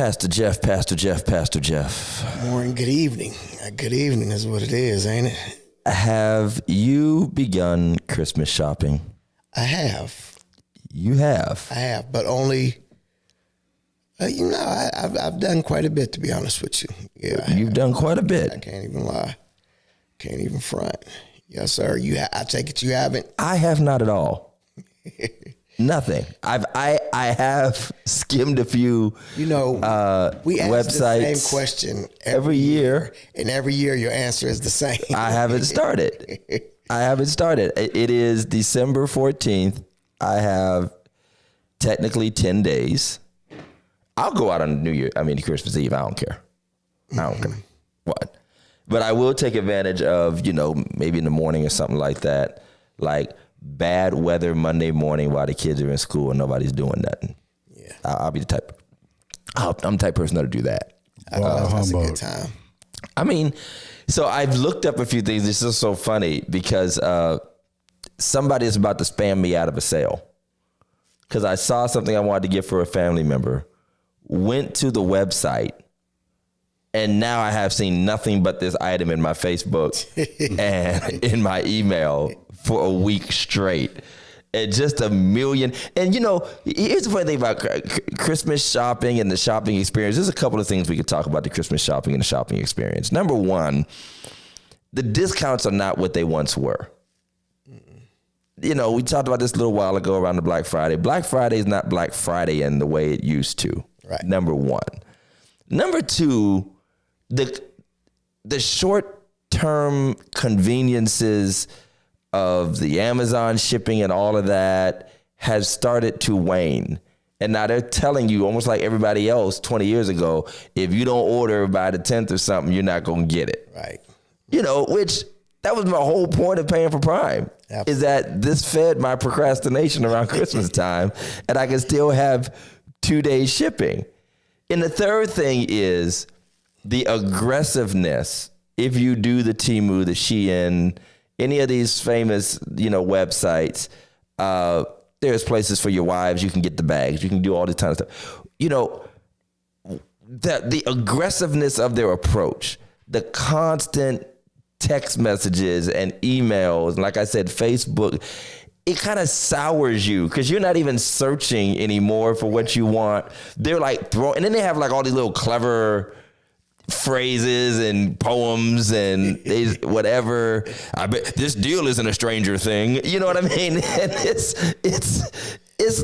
Pastor Jeff. Morning, good evening. Good evening is what it is, ain't it? Have you begun Christmas shopping? I have. You have? I have, but only, I've done quite a bit, to be honest with you. Yeah, You've done quite a bit. I can't even lie. Can't even front. Yes, sir. I take it you haven't? I have not at all. Nothing. I have skimmed a few. We ask websites the same question every year, and every year your answer is the same. I haven't started. It is December 14th. I have technically 10 days. I'll go out on Christmas Eve. I don't care. What? But I will take advantage of, maybe in the morning or something like that, like bad weather Monday morning while the kids are in school and nobody's doing nothing. Yeah, I'll be the type. I'm the type of person that'll do that. That's a good time. So I've looked up a few things. This is so funny because somebody is about to spam me out of a sale because I saw something I wanted to get for a family member, went to the website, and now I have seen nothing but this item in my Facebook and in my email for a week straight. And just a million. And here's the funny thing about Christmas shopping and the shopping experience. There's a couple of things we could talk about the Christmas shopping and the shopping experience. Number one, the discounts are not what they once were. We talked about this a little while ago around the Black Friday. Black Friday is not Black Friday in the way it used to. Right. Number one. Number two, the short-term conveniences of the Amazon shipping and all of that has started to wane. And now they're telling you, almost like everybody else 20 years ago, if you don't order by the 10th or something, you're not going to get it. Right. Which that was my whole point of paying for Prime. Absolutely. Is that this fed my procrastination around Christmas time and I can still have 2-day shipping. And the third thing is the aggressiveness. If you do the Temu, the Shein, any of these famous, websites, there's places for your wives. You can get the bags. You can do all this kind of stuff. The aggressiveness of their approach, the constant text messages and emails, like I said, Facebook, it kind of sours you because you're not even searching anymore for what you want. They're like and then they have like all these little clever phrases and poems and whatever. I bet this deal isn't a stranger thing. You know what I mean? And it's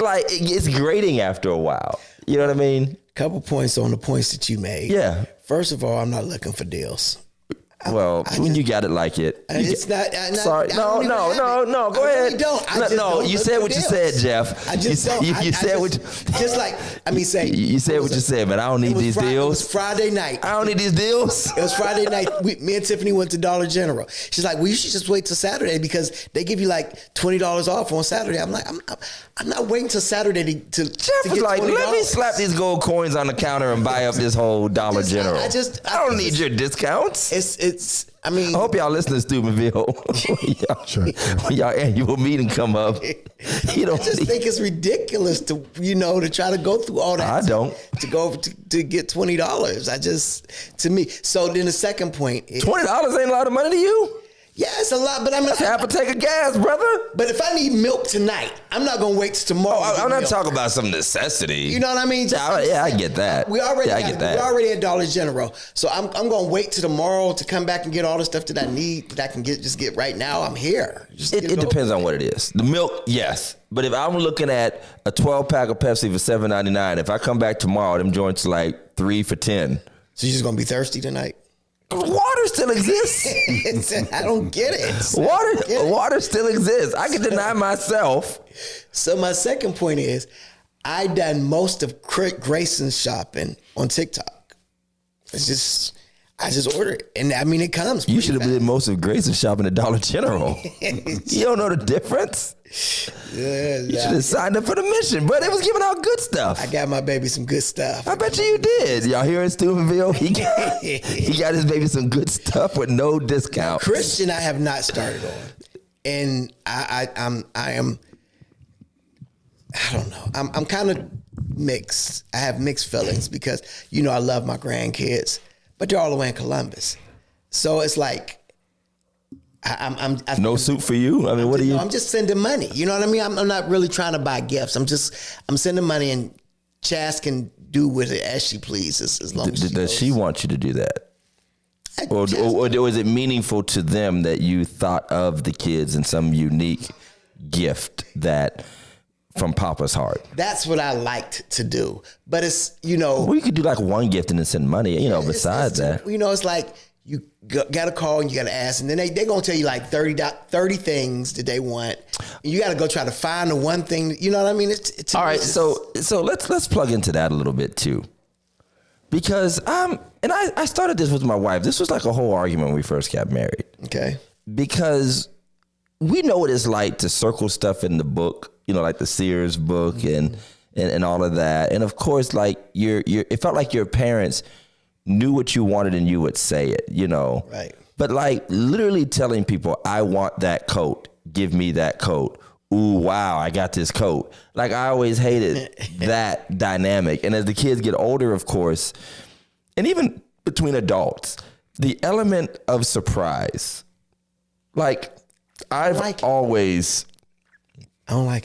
like it's grating after a while. You know what I mean? Couple points on the points that you made. Yeah. First of all, I'm not looking for deals. When you got it like it. It's not. Sorry. No. Go ahead. Don't. You said what you said, Jeff. I just don't. You said what you said what you said, but I don't need these deals. It was Friday night. I don't need these deals. It was Friday night. Me and Tiffany went to Dollar General. She's like, well, you should just wait till Saturday because they give you like $20 off on Saturday. I'm like, I'm not waiting till Saturday to Jeff to was get like, $20. let me slap these gold coins on the counter and buy up this whole Dollar General. I don't need your discounts. I hope y'all listen to Steubenville when y'all annual meeting come up. I just think it's ridiculous to try to go through all that. I don't to get $20. To me. So then the second point is $20 ain't a lot of money to you. Yeah, it's a lot, but that's half a tank of gas, brother. But if I need milk tonight, I'm not gonna wait till tomorrow. I'm not talking about some necessity. You know what I mean? I get that. We already at Dollar General, so I'm gonna wait till tomorrow to come back and get all the stuff that I need that I can get right now. I'm here. It depends on what it is. The milk, yes. But if I'm looking at a 12-pack of Pepsi for $7.99, if I come back tomorrow, them joints are like $3 for $10. So you're just gonna be thirsty tonight? Water still exists. I don't get it. Water still exists. I can deny myself. So my second point is, I done most of Grayson's shopping on TikTok. I just order it, and it comes. You should have did most of Grayson's shopping at Dollar General. You don't know the difference. You should have signed up for the mission, but it was giving out good stuff. I got my baby some good stuff. I bet you did. Y'all hear in Steubenville? He got his baby some good stuff with no discount. Christian, I have not started on, and I don't know. I'm kind of mixed. I have mixed feelings because, you know, I love my grandkids, but they're all the way in Columbus. So it's like, I'm no suit for you? I mean, what do you? I'm just sending money. You know what I mean? I'm not really trying to buy gifts. I'm sending money, and Chas can do with it as she pleases, as long as does she want you to do that? Or is it meaningful to them that you thought of the kids in some unique gift that from Papa's heart? That's what I liked to do. But it's, you know. Well, you could do like one gift and then send money, you know, besides that. You know, it's like you got to call and you got to ask. And then they're going to tell you like 30 things that they want. And you got to go try to find the one thing. You know what I mean? It's all right. So let's plug into that a little bit too. Because and I started this with my wife. This was like a whole argument when we first got married. Okay. Because we know what it's like to circle stuff in the book, you know, like the Sears book and all of that. And of course, like it felt like your parents knew what you wanted and you would say it, you know. Right. But like literally telling people, I want that coat, give me that coat. Ooh, wow, I got this coat. Like I always hated that dynamic. And as the kids get older, of course, and even between adults, the element of surprise, like I don't like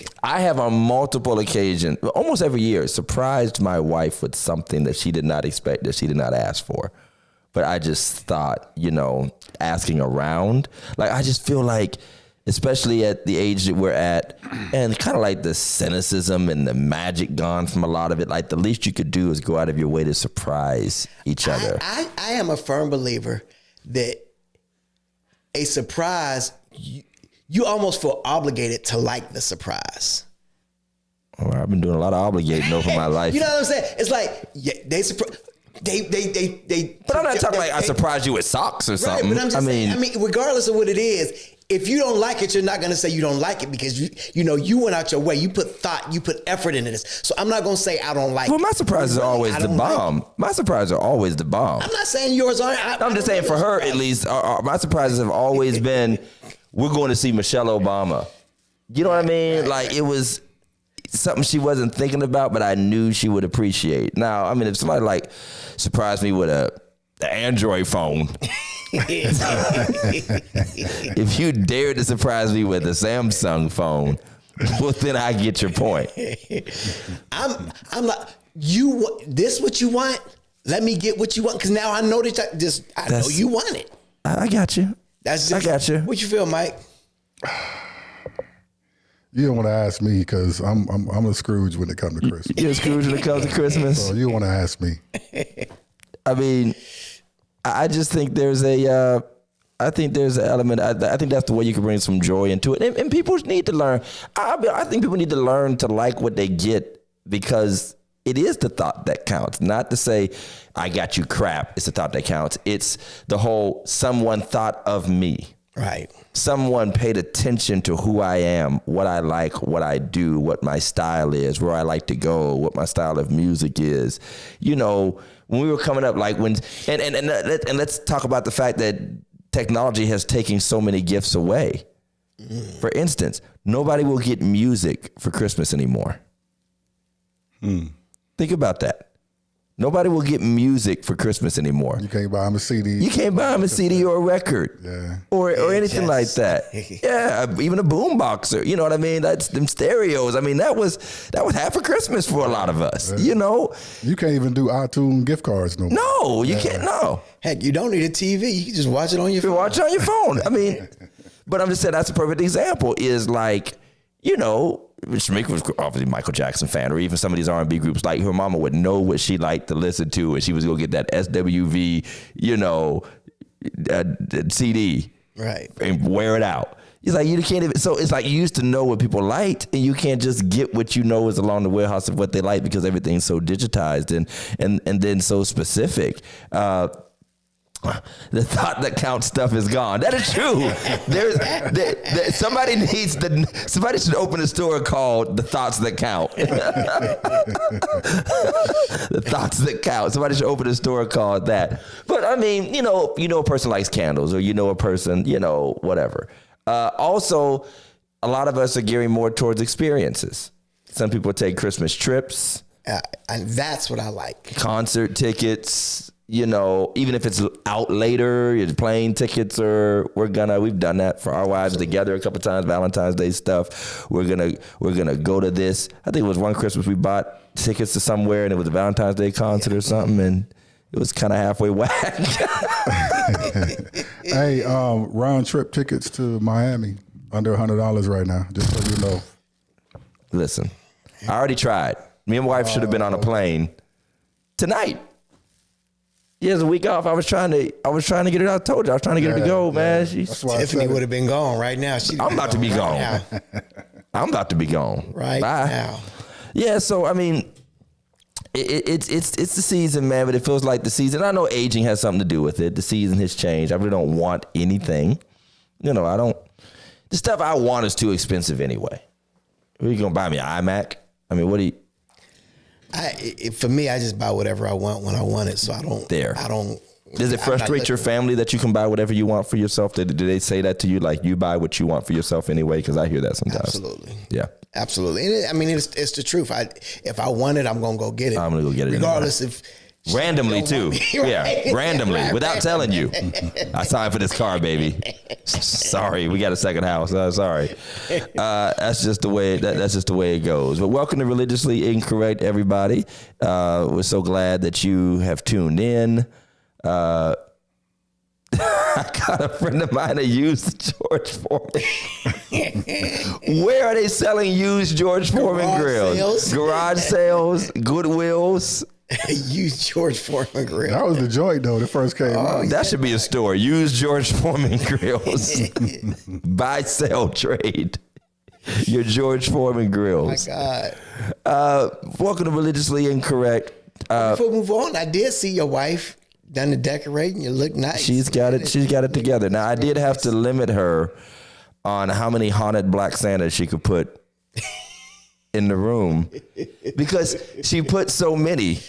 it. I have on multiple occasions, almost every year, surprised my wife with something that she did not expect, that she did not ask for. But I just thought, you know, asking around, like I just feel like, especially at the age that we're at, and kind of like the cynicism and the magic gone from a lot of it, like the least you could do is go out of your way to surprise each other. I am a firm believer that a surprise, you almost feel obligated to like the surprise. Well, I've been doing a lot of obligating over my life. You know what I'm saying? It's like, yeah, they. But I'm not talking like I surprised you with socks or something. Right, but I'm just saying, I mean, regardless of what it is, if you don't like it, you're not going to say you don't like it because you went out your way. You put thought, you put effort into this. So I'm not going to say I don't like it. Well, my surprises are always the bomb. My surprises are always the bomb. I'm not saying yours aren't. I'm just saying for her, at least, my surprises have always been, we're going to see Michelle Obama. You know what I mean? Right, like it was something she wasn't thinking about, but I knew she would appreciate. Now, I mean, if somebody like surprised me with an Android phone, if you dared to surprise me with a Samsung phone, well, then I get your point. I'm like, this what you want? Let me get what you want, because now I know that I know you want it. I got you. I got you. What you feel, Mike? You don't want to ask me because I'm a Scrooge when it comes to Christmas. You're a Scrooge when it comes to Christmas? So you want to ask me. I mean, I just think there's an element. I think that's the way you can bring some joy into it. And people need to learn. I think people need to learn to like what they get, because it is the thought that counts. Not to say, I got you crap. It's the thought that counts. It's the whole, someone thought of me. Right. Someone paid attention to who I am, what I like, what I do, what my style is, where I like to go, what my style of music is. You know, when we were coming up, like when, and let's talk about the fact that technology has taken so many gifts away. For instance, nobody will get music for Christmas anymore. Think about that. Nobody will get music for Christmas anymore. You can't buy them a CD. You can't buy them a CD or a record, or anything like that. Yeah, even a boombox, or you know what I mean. That's them stereos. I mean, that was half of Christmas for a lot of us. You know, you can't even do iTunes gift cards no more. No, you can't. No. Heck, you don't need a TV. You can just watch it on your phone. Watch it on your phone. I mean, but I'm just saying that's a perfect example. Is like, you know, Shamika was obviously a Michael Jackson fan, or even some of these R&B groups. Like her mama would know what she liked to listen to, and she was gonna get that SWV, you know, CD, right, and wear it out. It's like you can't even. So it's like you used to know what people liked, and you can't just get what you know is along the warehouse of what they like, because everything's so digitized and then so specific. The thought that counts stuff is gone. That is true. Somebody should open a store called The Thoughts That Count. The Thoughts That Count. Somebody should open a store called that. But I mean, you know a person likes candles, or you know a person, you know, whatever. Also, a lot of us are gearing more towards experiences. Some people take Christmas trips. And that's what I like. Concert tickets, you know, even if it's out later, plane tickets, or we've done that for our wives together a couple times, Valentine's Day stuff. We're gonna go to this. I think it was one Christmas we bought tickets to somewhere and it was a Valentine's Day concert or something, and it was kind of halfway whack. Hey, round trip tickets to Miami under $100 right now, just so you know. Listen, I already tried. Me and my wife should have been on a plane tonight. He has a week off. I was trying to get it out. I told you I was trying to get her to go, man. Tiffany would have been gone right now. I'm about to be gone. I'm about to be gone. Right Bye. now. Yeah, so I mean, it's the season, man. But it feels like the season. I know aging has something to do with it. The season has changed. I really don't want anything. You know, I don't. The stuff I want is too expensive anyway. Are you gonna buy me an iMac? I mean, what do you? For me, I just buy whatever I want when I want it. So I don't. Does it frustrate your family that you can buy whatever you want for yourself? Do they say that to you? Like, you buy what you want for yourself anyway? Because I hear that sometimes. Absolutely. Yeah. Absolutely. And it's the truth. If I want it, I'm going to go get it. I'm going to go get it. Regardless if. Randomly too. Right? Yeah. Randomly. Without telling you. I signed for this car, baby. Sorry. We got a second house. Sorry. That's just the way that's just the way it goes. But welcome to Religiously Incorrect, everybody. We're so glad that you have tuned in. I got a friend of mine that used George Foreman. Where are they selling used George Foreman grills? Garage sales, Goodwills. Used George Foreman grill. That was the joint though. The first came out. That should be a store. Used George Foreman grills. Buy, sell, trade. Your George Foreman grills. My God. Welcome to Religiously Incorrect. Before we move on, I did see your wife done the decorating. You look nice. She's got it together. Now, I did have to limit her on how many haunted Black Santas she could put in the room because she put so many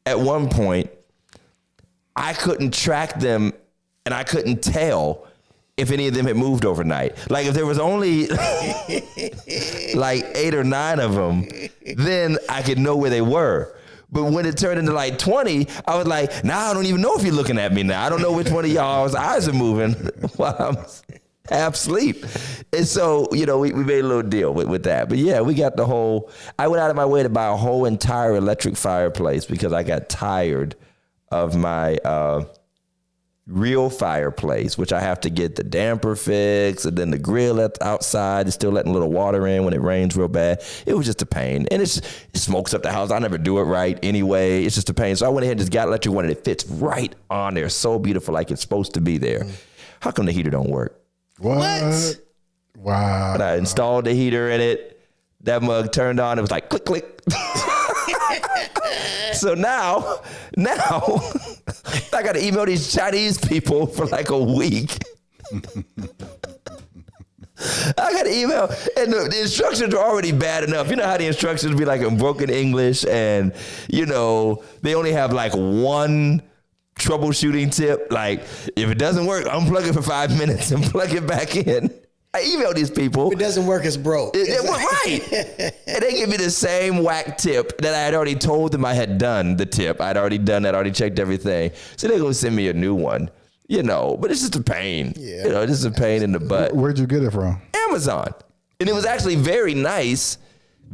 at one point. I couldn't track them and I couldn't tell if any of them had moved overnight. Like, if there was only like 8 or 9 of them, then I could know where they were. But when it turned into like 20, I was like, now I don't even know if you're looking at me now. I don't know which one of y'all's eyes are moving while I'm half asleep. And so, you know, we made a little deal with that. But yeah, we got I went out of my way to buy a whole entire electric fireplace because I got tired of my real fireplace, which I have to get the damper fixed, and then the grill outside is still letting a little water in when it rains real bad. It was just a pain. And it smokes up the house. I never do it right anyway. It's just a pain. So I went ahead and just got electric one, and it fits right on there. So beautiful, like it's supposed to be there. How come the heater don't work? What? Wow. When I installed the heater in it, that mug turned on. It was like click, click. So now I got to email these Chinese people for like a week. I got to email, and the instructions are already bad enough. You know how the instructions be like in broken English, and you know they only have like one troubleshooting tip. Like, if it doesn't work, unplug it for 5 minutes and plug it back in. I emailed these people. If it doesn't work, it's broke. Right. And they give me the same whack tip that I had already told them I had done the tip. I'd already done that, already checked everything. So they're going to send me a new one, you know, but it's just a pain. Yeah. You know, this is a pain in the butt. Where'd you get it from? Amazon. And it was actually very nice.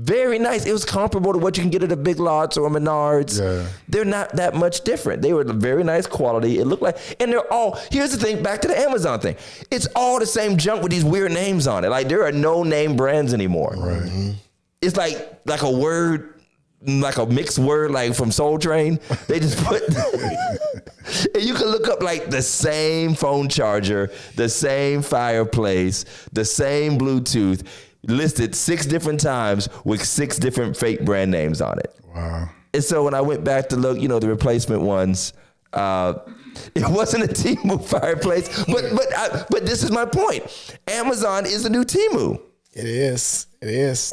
Very nice. It was comparable to what you can get at a Big Lots or Menards. Yeah. They're not that much different. They were very nice quality. It looked like, and they're all, here's the thing, back to the Amazon thing. It's all the same junk with these weird names on it. Like, there are no name brands anymore. Right. Mm-hmm. It's like a word, like a mixed word, like from Soul Train. They just put, and you can look up like the same phone charger, the same fireplace, the same Bluetooth, listed 6 different times with 6 different fake brand names on it. Wow. And so when I went back to look, you know, the replacement ones, it wasn't a Temu fireplace, but this is my point. Amazon is the new Temu. It is.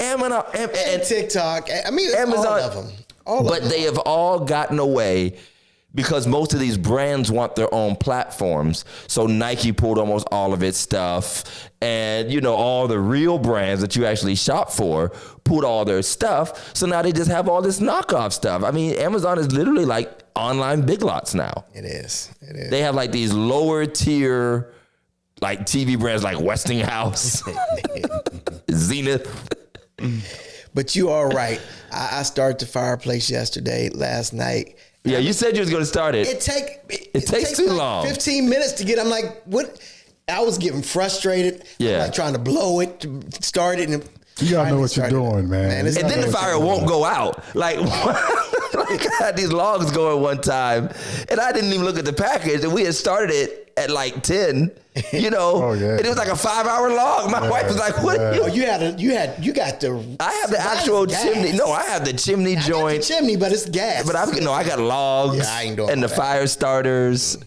Amazon and TikTok. I mean, Amazon, all of them. They have all gotten away because most of these brands want their own platforms. So Nike pulled almost all of its stuff, and all the real brands that you actually shop for pulled all their stuff. So now they just have all this knockoff stuff. I mean, Amazon is literally like online Big Lots now. It is. They have like these lower tier like TV brands like Westinghouse, Zenith. But you are right. I started the fireplace last night. Yeah, you said you was going to start it. It takes too like long. 15 minutes to get. I'm like, what? I was getting frustrated. Yeah. I'm like trying to blow it, to start it, and You gotta know what you're doing, man. And then the fire won't go out. Like I had these logs going one time, and I didn't even look at the package, and we had started it at like 10. Oh, yeah. And it was like a 5-hour log. My wife was like, "What?" Oh, you got the. I have the actual chimney. No, I have the chimney joint. The chimney, but it's gas. But I got logs Yeah, I ain't doing and the that. fire starters.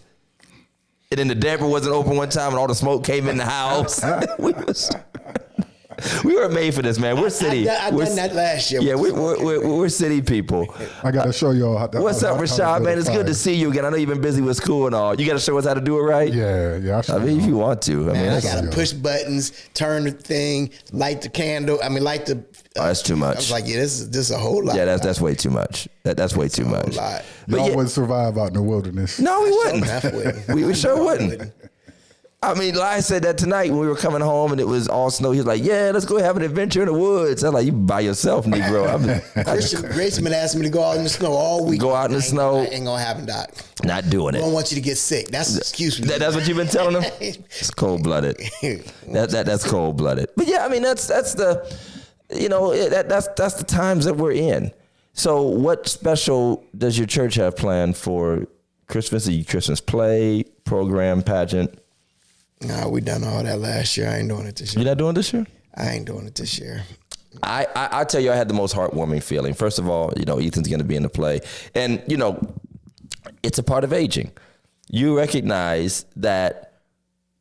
And then the damper wasn't open one time, and all the smoke came in the house. We were made for this, man. We're city. I done that last year. Yeah, we're city people. I gotta show y'all. What's up, Rashad, man? It's good to see you again. I know you've been busy with school and all. You got to show us how to do it right. Yeah. I mean, if you want to. I mean, I gotta push buttons, turn the thing, light the candle. light the. That's too much. I was like, yeah, this is a whole lot. Yeah, that's way too much. That's way too much. Lot. But Y'all wouldn't survive out in the wilderness. no, we wouldn't. Halfway. We sure wouldn't. I mean, Lai said that tonight when we were coming home and it was all snow. He was like, "Yeah, let's go have an adventure in the woods." I was like, "You by yourself, Negro." Grayson been asking me to go out in the snow all week. Go out in the snow. Ain't gonna happen, Doc. Not doing I it. don't want you to get sick. That's an excuse. That's what you've been telling him. It's cold blooded. That's cold blooded. But yeah, I mean, that's the, that's the times that we're in. So, what special does your church have planned for Christmas? A Christmas play, program, pageant? Nah, we done all that last year. I ain't doing it this year. You're not doing this year? I ain't doing it this year. I tell you, I had the most heartwarming feeling. First of all, Ethan's going to be in the play. And, it's a part of aging. You recognize that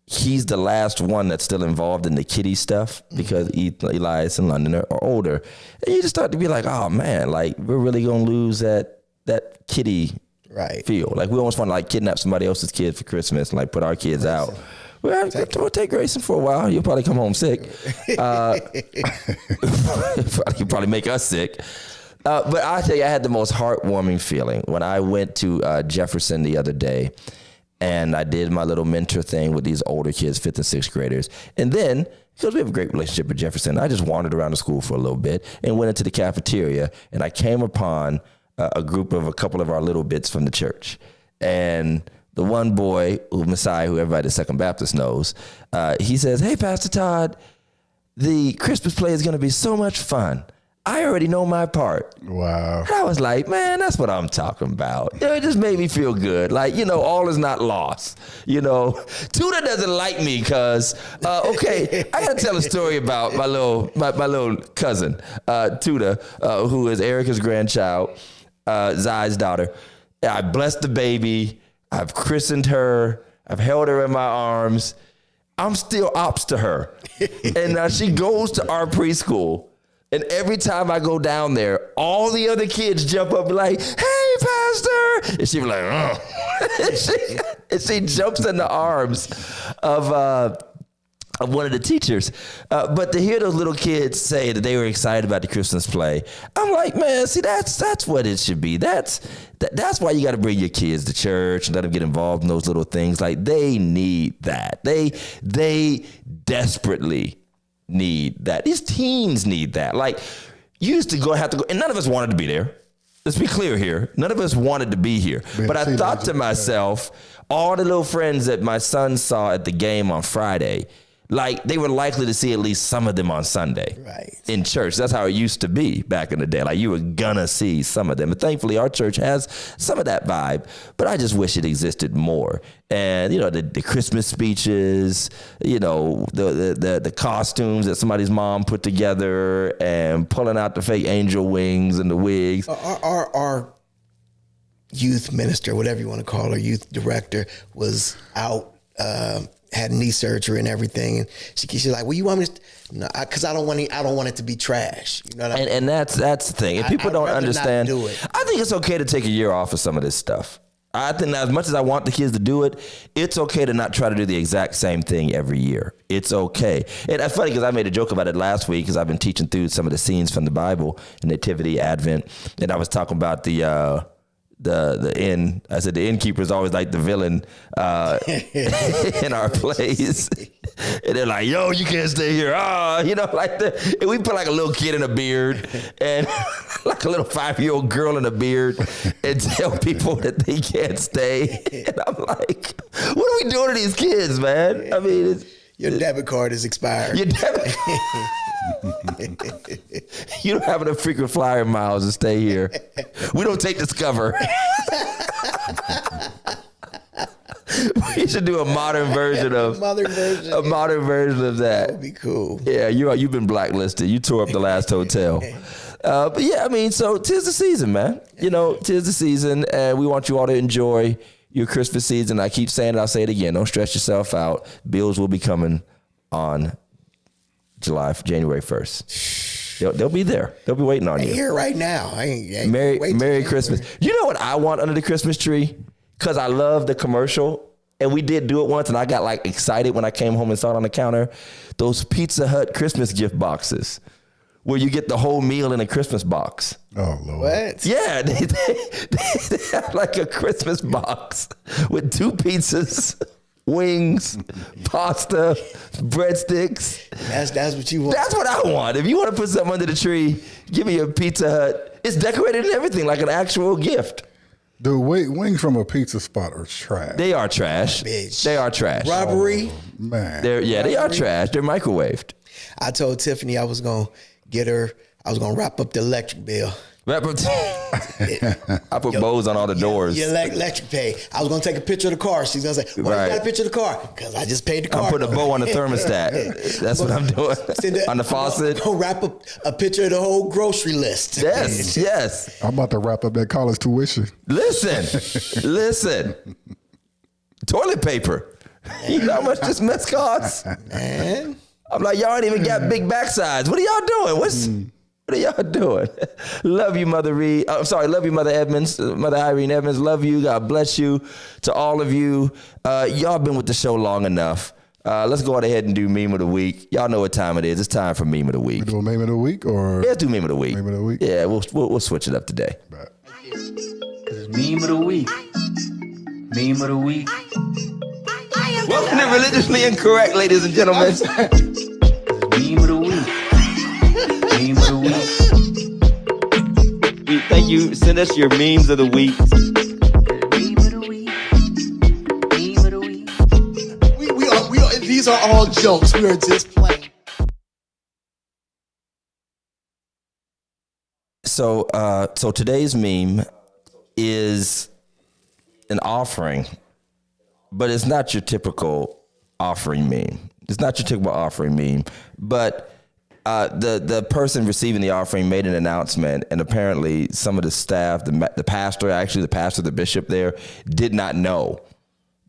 he's the last one that's still involved in the kiddie stuff because Elias and London are older. And you just start to be like, oh, man, like, we're really going to lose that kiddie feel. Like, we almost want to, like, kidnap somebody else's kid for Christmas and, like, put our kids out. We'll take Grayson for a while. You'll probably come home sick. You'll probably make us sick. But I tell you, I had the most heartwarming feeling when I went to Jefferson the other day, and I did my little mentor thing with these older kids, 5th and 6th graders. And then, because we have a great relationship with Jefferson, I just wandered around the school for a little bit and went into the cafeteria, and I came upon a group of a couple of our little bits from the church. And the one boy, Messiah, who everybody at Second Baptist knows, he says, "Hey, Pastor Todd, the Christmas play is going to be so much fun. I already know my part." Wow. And I was like, man, that's what I'm talking about. It just made me feel good. Like, all is not lost. Tudor doesn't like me because, okay, I got to tell a story about my little cousin, Tudor, who is Erica's grandchild, Zai's daughter. I blessed the baby. I've christened her. I've held her in my arms. I'm still ops to her. And now she goes to our preschool. And every time I go down there, all the other kids jump up and like, "Hey, Pastor." And she be like, "Oh." and she jumps in the arms of one of the teachers. But to hear those little kids say that they were excited about the Christmas play, I'm like, man, see, that's what it should be. That's why you got to bring your kids to church and let them get involved in those little things. Like, they need that. They desperately need that. These teens need that. Like, you used to have to go, and none of us wanted to be there. Let's be clear here. None of us wanted to be here. But I thought to myself, all the little friends that my son saw at the game on Friday, like, they were likely to see at least some of them on Sunday in church. That's how it used to be back in the day. Like, you were gonna see some of them. And thankfully, our church has some of that vibe, but I just wish it existed more. And, the Christmas speeches, the costumes that somebody's mom put together and pulling out the fake angel wings and the wigs. Our youth minister, whatever you want to call her, youth director, was out, had knee surgery and everything, and she's like, "Well, you want me to?" No, because I don't want it to be trash. You know what I mean? And that's the thing. If people don't understand, not do it. I think it's okay to take a year off of some of this stuff. I think as much as I want the kids to do it, it's okay to not try to do the exact same thing every year. It's okay. And that's funny because I made a joke about it last week because I've been teaching through some of the scenes from the Bible, Nativity, Advent, and I was talking about the inn. I said the innkeeper is always like the villain in our plays. And they're like, yo, you can't stay here. And we put like a little kid in a beard and like a little 5-year-old girl in a beard and tell people that they can't stay. And I'm like, what are we doing to these kids, man? I mean, your debit card is expired. Your debit You don't have enough frequent flyer miles to stay here. We don't take Discover. We should do a modern version of modern version of that. That would be cool. Yeah, you've been blacklisted. You tore up the last hotel. But yeah, I mean, so 'tis the season, man. You know, 'tis the season, and we want you all to enjoy your Christmas season. I keep saying it, I'll say it again. Don't stress yourself out. Bills will be coming on January 1st. They'll be there. They'll be waiting on you. Here right now. I ain't Merry Christmas. You know what I want under the Christmas tree? Because I love the commercial. And we did do it once, and I got like excited when I came home and saw it on the counter. Those Pizza Hut Christmas gift boxes, where you get the whole meal in a Christmas box. Oh Lord! What? Yeah, they have like a Christmas box with 2 pizzas, wings, pasta, breadsticks. That's what you want. That's what I want. If you want to put something under the tree, give me a Pizza Hut. It's decorated and everything like an actual gift. Dude, wings from a pizza spot are trash. They are trash. Bitch. They are trash. Robbery. Man. They are trash. They're microwaved. I told Tiffany I was going to wrap up the electric bill. I put bows on all the doors. Your electric pay. I was going to take a picture of the car. She's going to say, why you got a picture of the car? Because I just paid the car. I'm putting a bow on the thermostat. That's what I'm doing. On the faucet. I'm going to wrap up a picture of the whole grocery list. Yes. I'm about to wrap up that college tuition. Listen. Toilet paper. You know how much this mess costs? Man. I'm like, y'all ain't even got big backsides. What are y'all doing? What are y'all doing? Love you, Mother Reed. I'm sorry, love you, Mother Edmonds, Mother Irene Edmonds. Love you. God bless you. To all of you, y'all been with the show long enough. Let's go ahead and do Meme of the Week. Y'all know what time it is. It's time for Meme of the Week. We do a Meme of the Week or? Let's do Meme of the Week. Meme of the Week? Yeah, we'll switch it up today. Right. Meme of the Week. Meme of the Week. Welcome to Religiously Incorrect, ladies and gentlemen. Meme of the Week. Meme of the Week. We thank you. Send us your memes of the week. Meme of the Week. Meme of the Week. We are, these are all jokes. We are just playing. So today's meme is an offering, but it's not your typical offering meme. It's not your typical offering meme, but the person receiving the offering made an announcement, and apparently some of the staff, the pastor, the bishop there, did not know.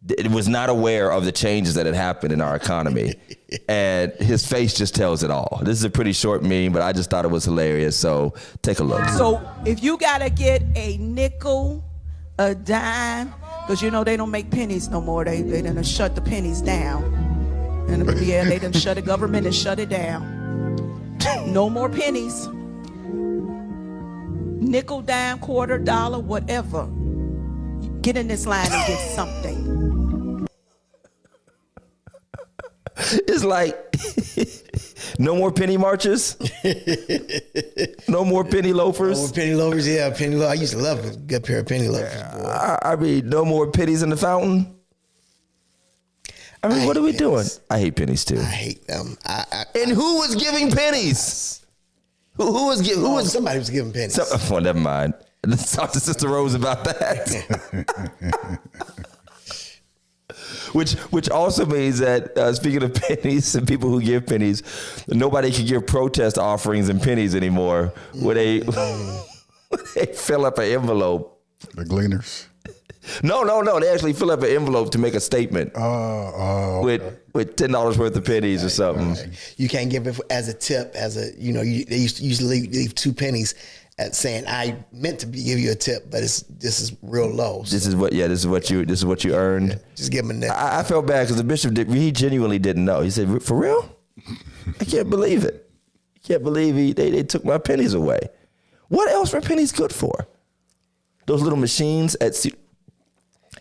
It was not aware of the changes that had happened in our economy. And his face just tells it all. This is a pretty short meme, but I just thought it was hilarious. So take a look. So if you got to get a nickel, a dime, because you know they don't make pennies no more. They done shut the pennies down. And yeah, they done shut the government and shut it down. No more pennies. Nickel, dime, quarter, dollar, whatever. Get in this line and get something. It's like no more penny marches, no more penny loafers. No more penny loafers, yeah, penny loafers. I used to love a good pair of penny loafers. Boy. I mean, no more pennies in the fountain. I mean, what are we doing? I hate pennies too. I hate them. And who was giving pennies? Who was giving? Who was? Somebody was giving pennies. Well, never mind. Let's talk to Sister Rose about that. Which also means that speaking of pennies and people who give pennies, nobody can give protest offerings and pennies anymore. Where they fill up an envelope. The Gleaners. No. They actually fill up an envelope to make a statement. Okay. With $10 worth of pennies or something. Right. You can't give it as a tip. They used to leave 2 pennies at saying I meant to give you a tip, but this is real low. So This is what you earned. just give him a nickel. I felt bad because the bishop he genuinely didn't know. He said, "For real? I can't believe it. I can't believe they took my pennies away. What else were pennies good for? Those little machines at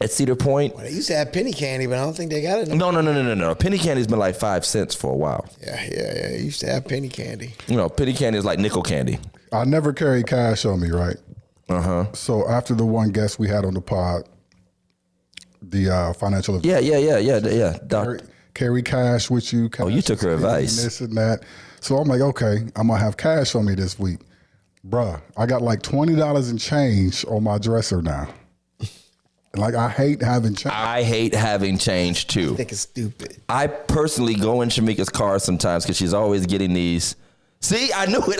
Cedar Point. Well, they used to have penny candy, but I don't think they got it. No. Penny candy's been like 5 cents for a while. Yeah. They used to have penny candy. Penny candy is like nickel candy. I never carry cash on me, right? So after the one guest we had on the pod, the financial Yeah. Doc, carry cash with you. Cash you took her advice. And this and that. So I'm like, okay, I'm gonna have cash on me this week, bruh. I got like $20 in change on my dresser now. Like I hate having change. I hate having change too. I think it's stupid. I personally go in Shamika's car sometimes because she's always getting these. See, I knew it.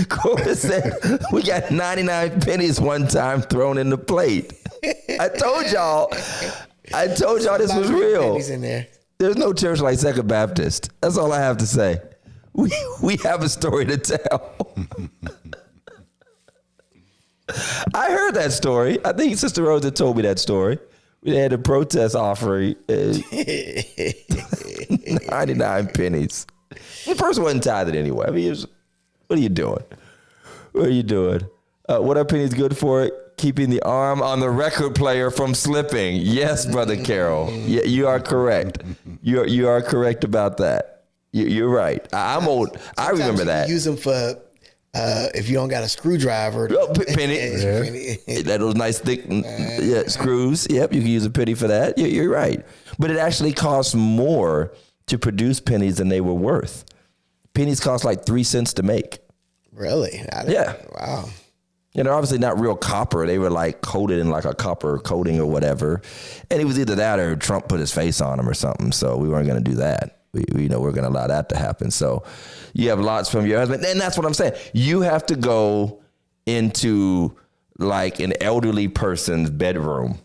Cora said we got 99 pennies one time thrown in the plate. I told y'all this was real. Pennies in there. There's no church like Second Baptist. That's all I have to say. We have a story to tell. I heard that story. I think Sister Rosa told me that story. We had a protest offering, 99 pennies. The person wasn't tithing anyway. I mean, what are you doing? What are you doing? What are pennies good for? Keeping the arm on the record player from slipping. Yes, Brother Carroll. Yeah, you are correct. You are correct about that. You're right. I'm old. I remember Sometimes that. you use them for if you don't got a screwdriver. Penny. Those nice thick screws. Yep, you can use a penny for that. You're right. But it actually costs more to produce pennies than they were worth. Pennies cost like 3 cents to make. Really? Yeah. Wow. They're obviously not real copper. They were like coated in like a copper coating or whatever. And it was either that or Trump put his face on them or something. So we weren't going to do that. We're going to allow that to happen. So you have lots from your husband. And that's what I'm saying. You have to go into like an elderly person's bedroom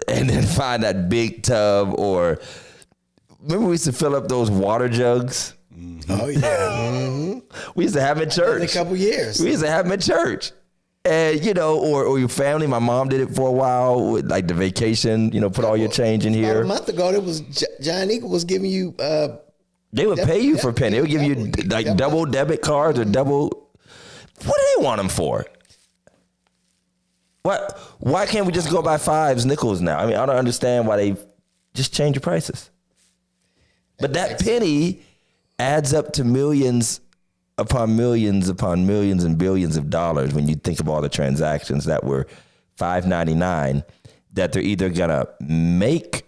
and then find that big tub or remember we used to fill up those water jugs? Oh, yeah. Mm-hmm. We used to have them in church. In a couple years. We used to have them in church. And, or your family, my mom did it for a while with like the vacation, put all your change in About here. a month ago, there was John Eagle was giving you. They would pay you for penny. They would give you like double debit cards or double. What do they want them for? What? Why can't we just go buy fives, nickels now? I mean, I don't understand why they just change the prices. But that penny adds up to millions upon millions and billions of dollars when you think of all the transactions that were $5.99 that they're either gonna make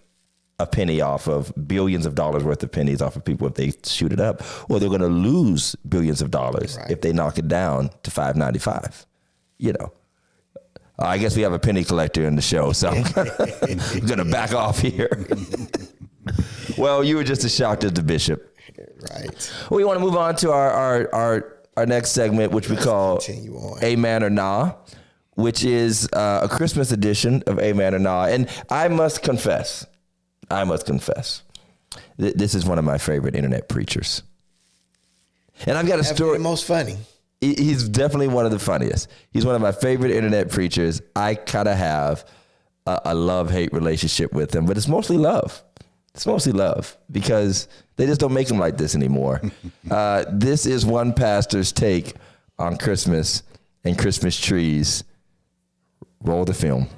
a penny off of billions of dollars worth of pennies off of people if they shoot it up, or they're gonna lose billions of dollars if they knock it down to $5.95. I guess we have a penny collector in the show, so I'm gonna back off here. Well, you were just as shocked as the bishop. Right. We want to move on to our next segment, which we call Continue on. Amen or Nah, which is a Christmas edition of Amen or Nah. And I must confess, this is one of my favorite internet preachers. And I've got a story. The most funny. He's definitely one of the funniest. He's one of my favorite internet preachers. I kind of have a love-hate relationship with him, but it's mostly love. It's mostly love because they just don't make them like this anymore. This is one pastor's take on Christmas and Christmas trees. Roll the film.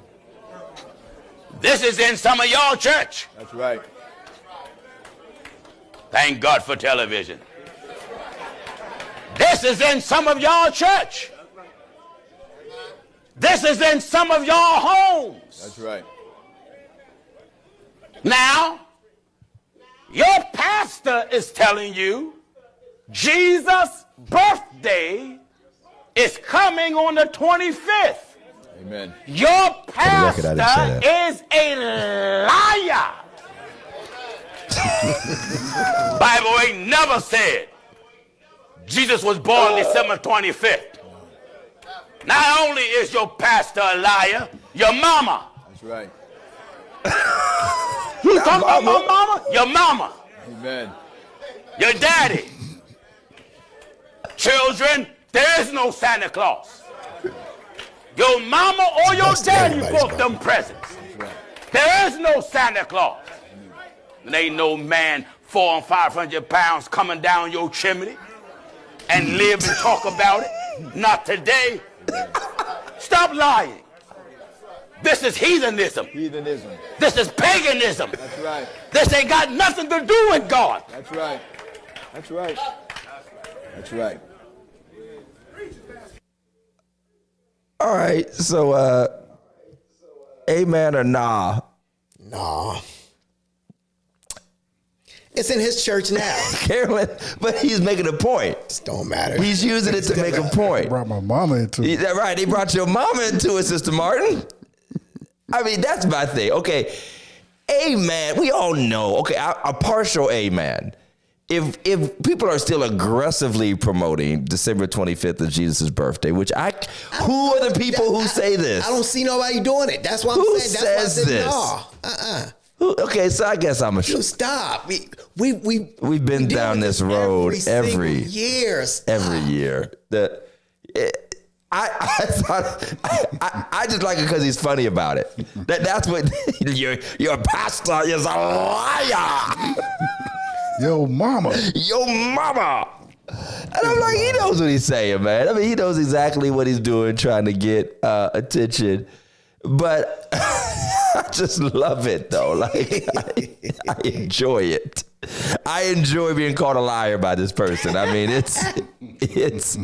This is in some of y'all church. That's right. Thank God for television. This is in some of y'all church. This is in some of y'all homes. That's right. Now, your pastor is telling you Jesus' birthday is coming on the 25th. Amen. Your pastor is a liar. Bible ain't never said Jesus was born December 25th. Not only is your pastor a liar, your mama. That's right. You talking about my mama? Your mama. Amen. Your daddy. Children, there is no Santa Claus. Your mama or your daddy bought them presents. There is no Santa Claus. There ain't no man 400 and 500 pounds coming down your chimney and live and talk about it. Not today. Stop lying. This is heathenism. Heathenism. This is paganism. That's right. This ain't got nothing to do with God. That's right. That's right. That's right. All right, so amen or nah? Nah. It's in his church now. Carolyn, but he's making a point. It don't matter. He's using it to make a point. Brought my mama into it. That's right. He brought your mama into it, Sister Martin. I mean, that's my thing. Okay, amen. We all know. Okay, a partial amen. If people are still aggressively promoting December 25th as Jesus' birthday, which who are the people who say this? I don't see nobody doing it. That's why I'm Who saying. That's says why I said this? no. Okay, so I guess I'm a You stop. We've been down this road every year. every year. I thought I just like it because he's funny about it. That's what your pastor is a liar. Yo, mama. Your mama. And I'm like, he knows what he's saying, man. I mean, he knows exactly what he's doing, trying to get attention. But I just love it, though. Like, I enjoy it. I enjoy being called a liar by this person. I mean, it's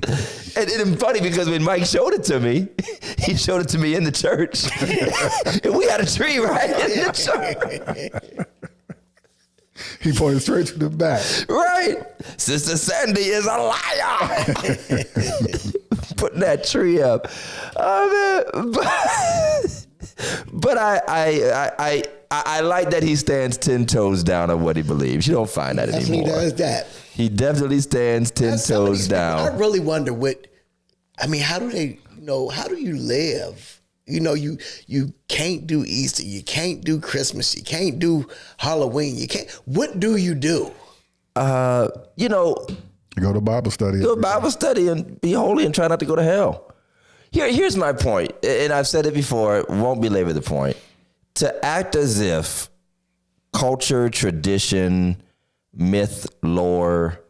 funny because when Mike showed it to me, he showed it to me in the church. And we had a tree right in the church. He pointed straight to the back. Right. Sister Sandy is a liar. Putting that tree up. But I like that he stands 10 toes down on what he believes. You don't find that Definitely anymore. does that. He definitely stands 10 Some of toes these people, down. I really wonder how do they, how do you live? You can't do Easter. You can't do Christmas. You can't do Halloween. What do you do? You go to Bible study. Go to Bible study and be holy and try not to go to hell. Here's my point, and I've said it before, won't belabor the point. To act as if culture, tradition, myth, lore,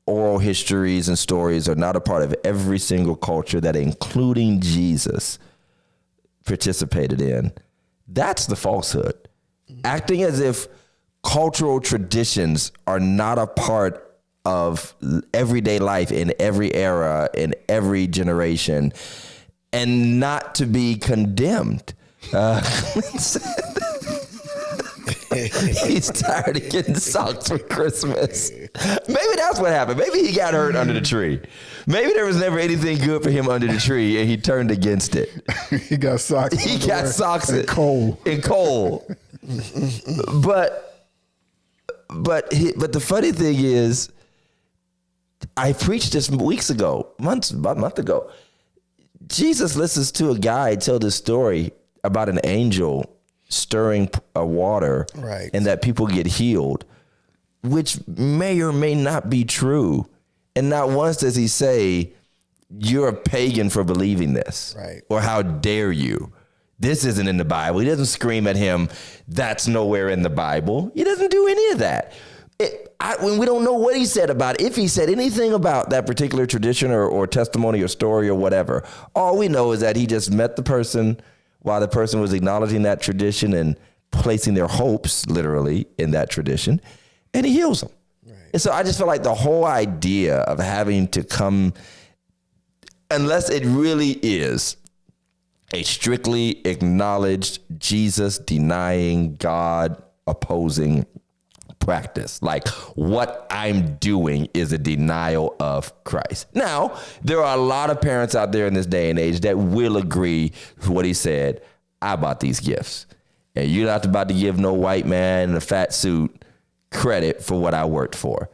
oral histories and stories are not a part of every single culture that, including Jesus, participated in. That's the falsehood. Acting as if cultural traditions are not a part of everyday life in every era, in every generation, and not to be condemned. He's tired of getting socks for Christmas. Maybe that's what happened. Maybe he got hurt under the tree. Maybe there was never anything good for him under the tree, and he turned against it. He got socks. He got socks in coal. In coal. But the funny thing is, I preached this weeks ago, about a month ago. Jesus listens to a guy tell this story about an angel stirring water, right, and that people get healed, which may or may not be true. And not once does he say, you're a pagan for believing this, right, or how dare you. This isn't in the Bible. He doesn't scream at him, that's nowhere in the Bible. He doesn't do any of that. When we don't know what he said about it, if he said anything about that particular tradition or testimony or story or whatever, all we know is that he just met the person while the person was acknowledging that tradition and placing their hopes, literally, in that tradition, and he heals them. Right. And so I just feel like the whole idea of having to come, unless it really is a strictly acknowledged Jesus denying, God opposing practice, like what I'm doing is a denial of Christ. Now, there are a lot of parents out there in this day and age that will agree with what he said. I bought these gifts, and you're not about to give no white man in a fat suit credit for what I worked for.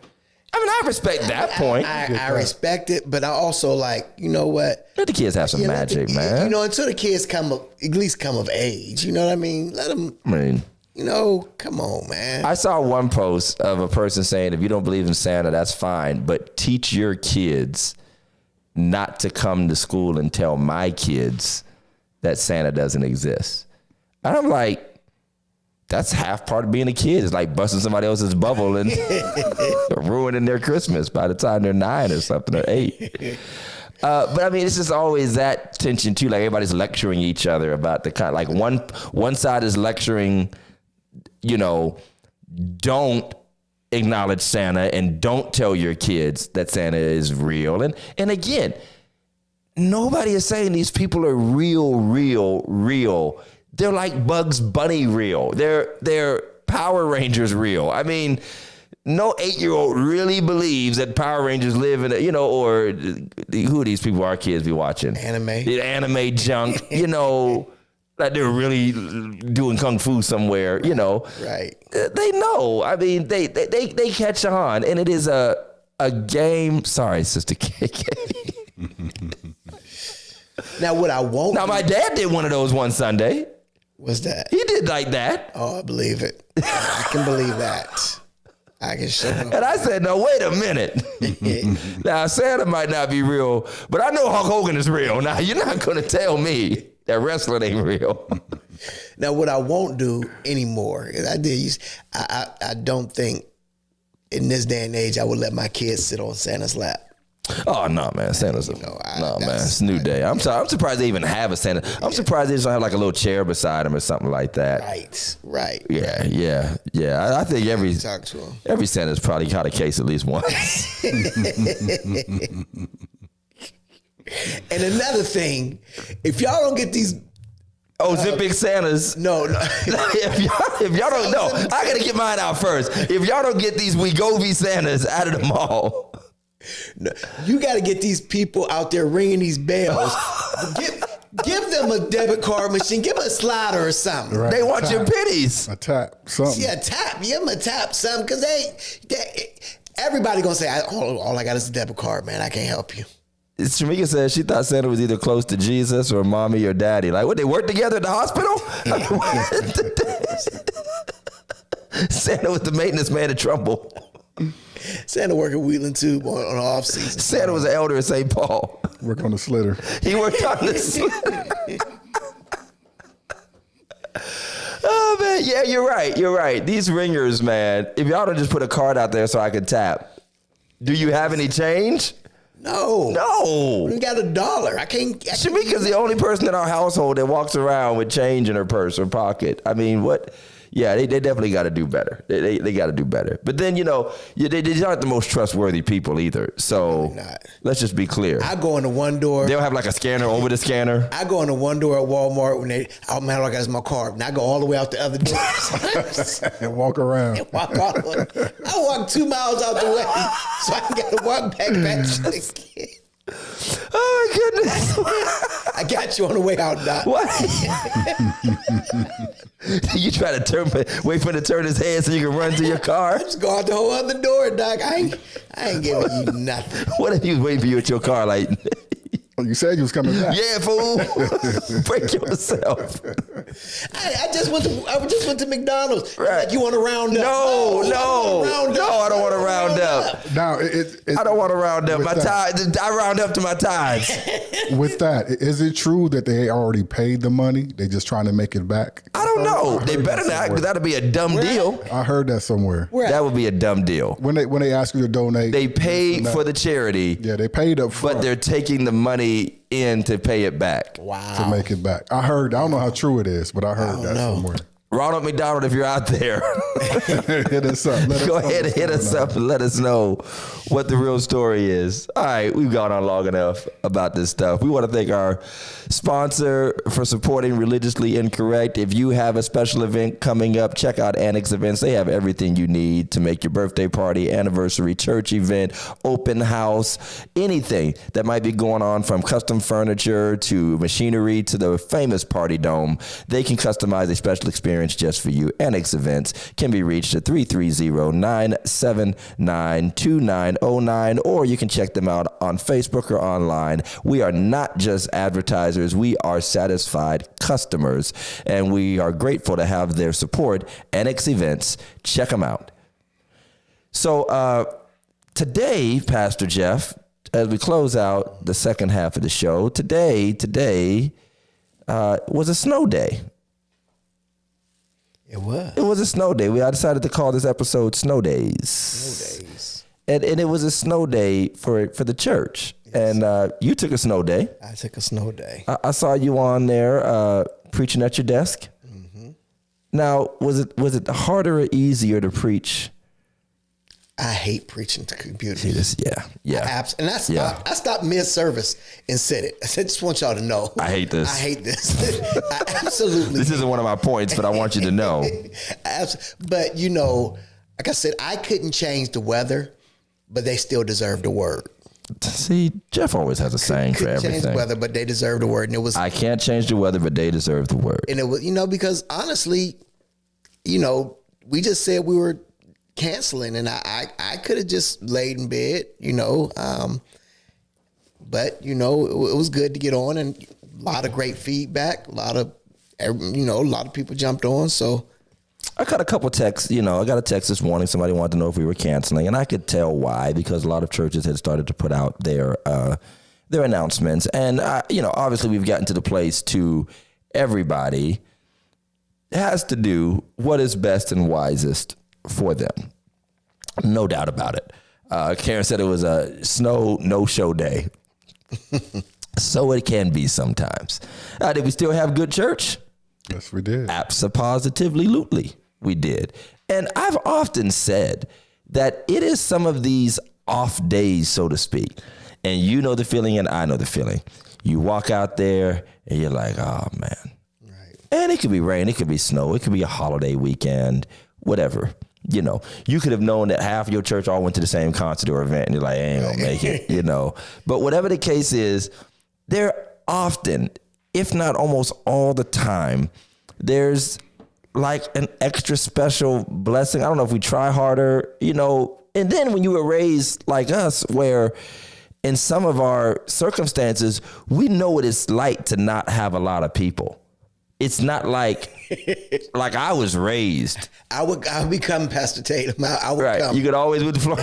I mean, I respect that point. I respect it, but I also you know what? Let the kids have some magic, man. Until the kids at least come of age. You know what I mean? Let them. I mean, You know, come on, man. I saw one post of a person saying, if you don't believe in Santa, that's fine, but teach your kids not to come to school and tell my kids that Santa doesn't exist. And I'm like, that's half part of being a kid. It's like busting somebody else's bubble and ruining their Christmas by the time they're 9 or something, or 8. But I mean, it's just always that tension too. Like everybody's lecturing each other about the kind. Like one side is lecturing, you know, don't acknowledge Santa and don't tell your kids that Santa is real. And again, nobody is saying these people are real. They're like Bugs Bunny real. They're Power Rangers real. I mean, no 8-year-old really believes that Power Rangers live in a, you know, or who are these people our kids be watching? Anime. The anime junk, you know, like they're really doing kung fu somewhere, you know. Right. They know. I mean, they catch on, and it is a game. Sorry, Sister KK. Now, what I won't. Now, my dad did one of those one Sunday. What's that? He did like that. Oh, I believe it. I can believe that. I can show them. And I said, no, wait a minute. Now, Santa might not be real, but I know Hulk Hogan is real. Now, you're not going to tell me that wrestling ain't real. Now, what I won't do anymore is I don't think in this day and age I would let my kids sit on Santa's lap. Oh, no, man. Santa's man. It's a new day. I'm sorry. I'm surprised they even have a Santa. I'm surprised they just don't have like a little chair beside him or something like that. Right. Yeah. I think Talk to him. every Santa's probably caught a case at least once. And another thing, if y'all don't get these Ozempic Santas. No. if y'all don't know, I gotta get mine out first. If y'all don't get these Wegovy Santas out of the mall. No, you got to get these people out there ringing these bells. Give them a debit card machine. Give them a slider or something. Right. They want your pennies. A tap, something. Yeah, tap. Give them a tap, something. Because everybody going to say, all I got is a debit card, man. I can't help you. Shamika said she thought Santa was either close to Jesus or mommy or daddy. Like, what, they work together at the hospital? Santa was the maintenance man at Trumbull. Santa worked at Wheeling Tube on off season. Santa was an elder at St. Paul. Work on the slitter. He worked on the slitter. Oh, man. Yeah, you're right. These ringers, man, if y'all don't just put a card out there so I can tap, do you have any change? No. We got $1. I can't. Shamika's the only person in our household that walks around with change in her purse or pocket. I mean, what? Yeah, they definitely got to do better. They got to do better. But then, you know, they aren't the most trustworthy people either. So let's just be clear. I go into one door. They'll have like a scanner over the scanner. I go into one door at Walmart when man, I got my card. And I go all the way out the other door. And walk around. I walk 2 miles out the way so I got to walk back to the kid. Oh, my goodness. I got you on the way out, Doc. What? You try to wait for him to turn his head so you can run to your car? Just go out the whole other door, Doc. I ain't giving you nothing. What if he was waiting for you at your car? Like, you said you was coming back. Yeah, fool. Break yourself. I just went to McDonald's. Right. Like, you want to round up? No, I don't want to round up. Now, I don't want to round up. My that- tithes, I round up to my tithes. With that, is it true that they already paid the money? They just trying to make it back? I don't know. They better not, because that'd be a dumb deal. I heard that somewhere. That would be a dumb deal. When they ask you to donate, They paid for the charity. Yeah, they paid up front. But they're taking the money in to pay it back. Wow. To make it back. I don't know how true it is, but I heard that somewhere. Ronald McDonald, if you're out there, hit us up. Go ahead and hit us up and let us know what the real story is. All right, we've gone on long enough about this stuff. We want to thank our sponsor for supporting Religiously Incorrect. If you have a special event coming up, check out Annex Events. They have everything you need to make your birthday party, anniversary, church event, open house, anything that might be going on, from custom furniture to machinery to the famous party dome. They can customize a special experience experience just for you. Annex Events can be reached at 330-979-2909, or you can check them out on Facebook or online. We are not just advertisers. We are satisfied customers, and we are grateful to have their support. Annex Events, check them out. So today, Pastor Jeff, as we close out the second half of the show, today was a snow day. It was. It was a snow day. I decided to call this episode Snow Days. Snow days. And it was a snow day for the church. Yes. And you took a snow day. I took a snow day. I saw you on there preaching at your desk. Mm-hmm. Now, was it harder or easier to preach? I hate preaching to computers. Yeah. And I stopped mid-service and said it. I said, just want y'all to know. I hate this. I absolutely. This isn't one of my points, but I want you to know. But, you know, like I said, I couldn't change the weather, but they still deserve the word. See, Jeff always has a saying for everything. Change the weather, but they deserve the word. And it was. I can't change the weather, but they deserve the word. And it was, you know, because honestly, you know, we just said we were canceling, and I could have just laid in bed, you know, but you know, it was good to get on, and a lot of great feedback, a lot of people jumped on. So I got a couple texts, I got a text this morning. Somebody wanted to know if we were canceling, and I could tell why, because a lot of churches had started to put out their announcements, and obviously we've gotten to the place to everybody has to do what is best and wisest for them. No doubt about it. Karen said it was a snow no-show day. So it can be sometimes. Did we still have good church? Yes, we did. Absolutely, we did. And I've often said that it is some of these off days, so to speak. And you know the feeling, and I know the feeling. You walk out there and you're like, oh man. Right. And it could be rain, it could be snow, it could be a holiday weekend, whatever. You could have known that half of your church all went to the same concert or event, and you're like, I ain't gonna make it, But whatever the case is, there often, if not almost all the time, there's like an extra special blessing. I don't know if we try harder, and then when you were raised like us, where in some of our circumstances, we know what it's like to not have a lot of people. It's not like I was raised. I would become Pastor Tatum. I would right. come. You could always with the floor.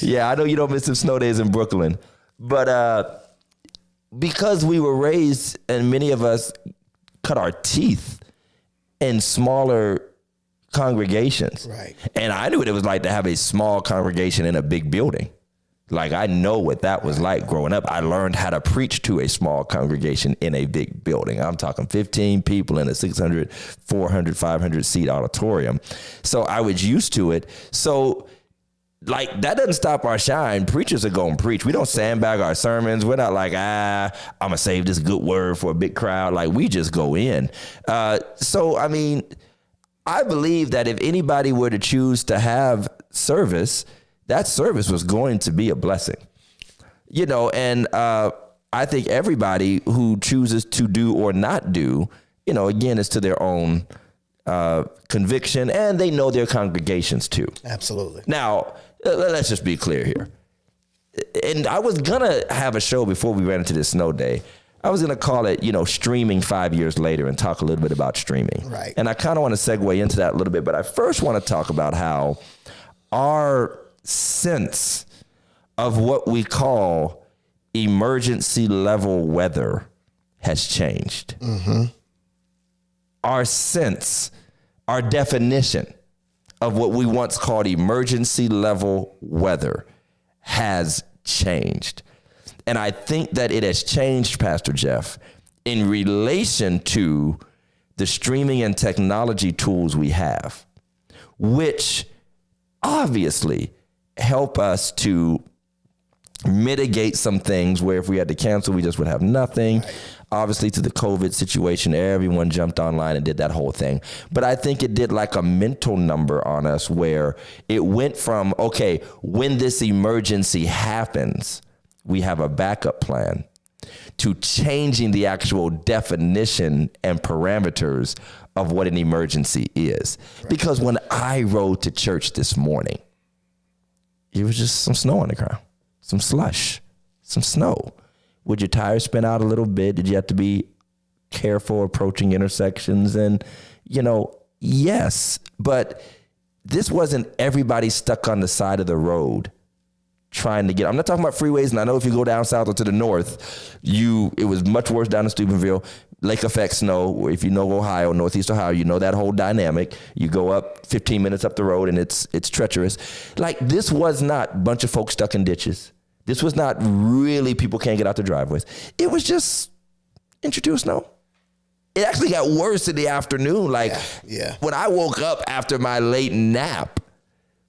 Yeah, I know you don't miss some snow days in Brooklyn, but because we were raised, and many of us cut our teeth in smaller congregations. Right. And I knew what it was like to have a small congregation in a big building. Like, I know what that was like growing up. I learned how to preach to a small congregation in a big building. I'm talking 15 people in a 600, 400, 500 seat auditorium. So I was used to it. So like, that doesn't stop our shine. Preachers are going to preach. We don't sandbag our sermons. We're not like, I'm going to save this good word for a big crowd. Like, we just go in. So, I mean, I believe that if anybody were to choose to have service, that service was going to be a blessing, and I think everybody who chooses to do or not do, again, it's to their own conviction, and they know their congregations too. Absolutely. Now, let's just be clear here. And I was going to have a show before we ran into this snow day. I was going to call it, streaming 5 years later, and talk a little bit about streaming. Right. And I kind of want to segue into that a little bit, but I first want to talk about how our sense of what we call emergency level weather has changed. Mm-hmm. Our sense, our definition of what we once called emergency level weather has changed. And I think that it has changed, Pastor Jeff, in relation to the streaming and technology tools we have, which obviously help us to mitigate some things where if we had to cancel, we just would have nothing. Right. Obviously, to the COVID situation, everyone jumped online and did that whole thing. But I think it did like a mental number on us where it went from, okay, when this emergency happens, we have a backup plan. to changing the actual definition and parameters of what an emergency is. Right. Because when I rode to church this morning, it was just some snow on the ground, some slush, some snow. Would your tires spin out a little bit? Did you have to be careful approaching intersections? And, yes, but this wasn't everybody stuck on the side of the road trying to get. I'm not talking about freeways, and I know if you go down south or to the north, it was much worse down in Steubenville. Lake effect snow. If you know Ohio, Northeast Ohio, you know that whole dynamic. You go up 15 minutes up the road and it's treacherous. Like, this was not a bunch of folks stuck in ditches. This was not really people can't get out their driveways. It was just introduced snow. It actually got worse in the afternoon. Like, when I woke up after my late nap,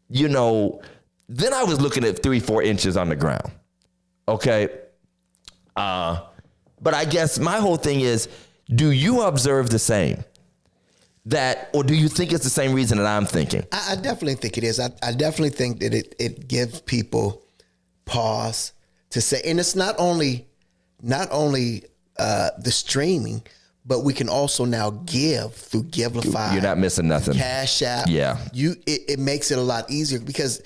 then I was looking at 3-4 inches on the ground. Okay. But I guess my whole thing is, do you observe the same? Or do you think it's the same reason that I'm thinking? I definitely think it is. I definitely think that it gives people pause to say, and it's not only the streaming, but we can also now give through Givelify. You're not missing nothing. Cash App. Yeah. It makes it a lot easier, because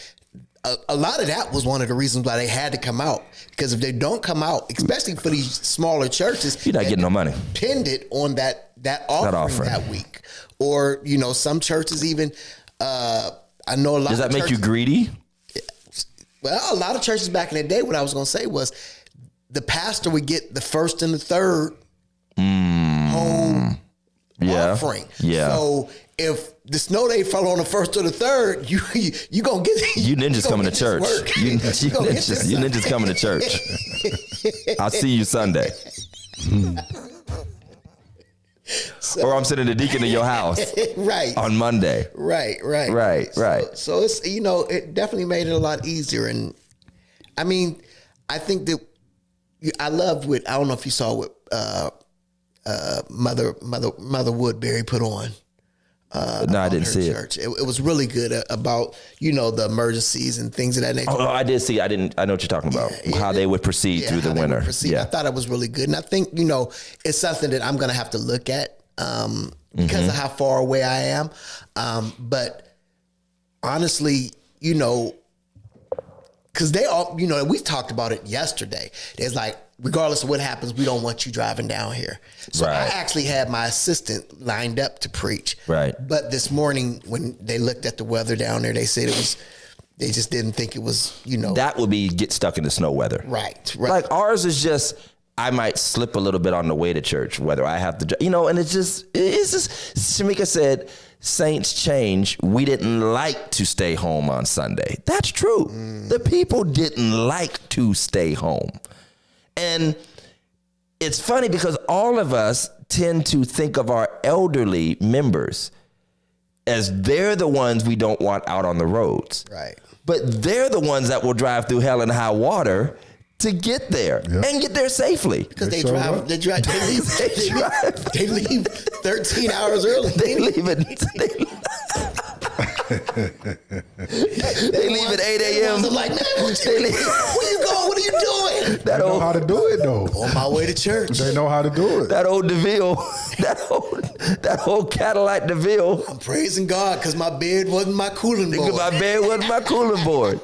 a lot of that was one of the reasons why they had to come out. Because if they don't come out, especially for these smaller churches, you're not getting no money. Depended on that offering that week, or some churches even. I know a lot. Does that make you greedy? Well, a lot of churches back in the day, what I was going to say was, the pastor would get the first and the third home offering. Yeah. So if the snow day fell on the first or the third, you gonna get you ninjas coming to church. You ninjas coming to church. I'll see you Sunday. Or I'm sending the deacon to your house right on Monday. Right. So it's it definitely made it a lot easier. And I mean, I think that I loved what, I don't know if you saw what Mother Woodbury put on. No, I didn't see church. It was really good about the emergencies and things of that nature. Oh, I did see. I know what you're talking about. How they would proceed through the winter. I thought it was really good, and I think it's something that I'm going to have to look at because of how far away I am. But honestly, because they all, we talked about it yesterday. There's like, regardless of what happens, we don't want you driving down here. So I actually had my assistant lined up to preach. Right. But this morning, when they looked at the weather down there, they said they just didn't think it was, That would be get stuck in the snow weather. Right. Like, ours is just, I might slip a little bit on the way to church, whether I have to, and it's just, Shamika said, saints change. We didn't like to stay home on Sunday. That's true. The people didn't like to stay home. And it's funny because all of us tend to think of our elderly members as they're the ones we don't want out on the roads. Right. But they're the ones that will drive through hell and high water to get there and get there safely. Because they leave 13 hours early. They leave at 8 a.m. I'm like, man, where you going? What are you doing? They know how to do it, though. On my way to church. They know how to do it. That old DeVille, that old Cadillac DeVille. I'm praising God because my bed wasn't my cooling board. My bed wasn't my cooling board.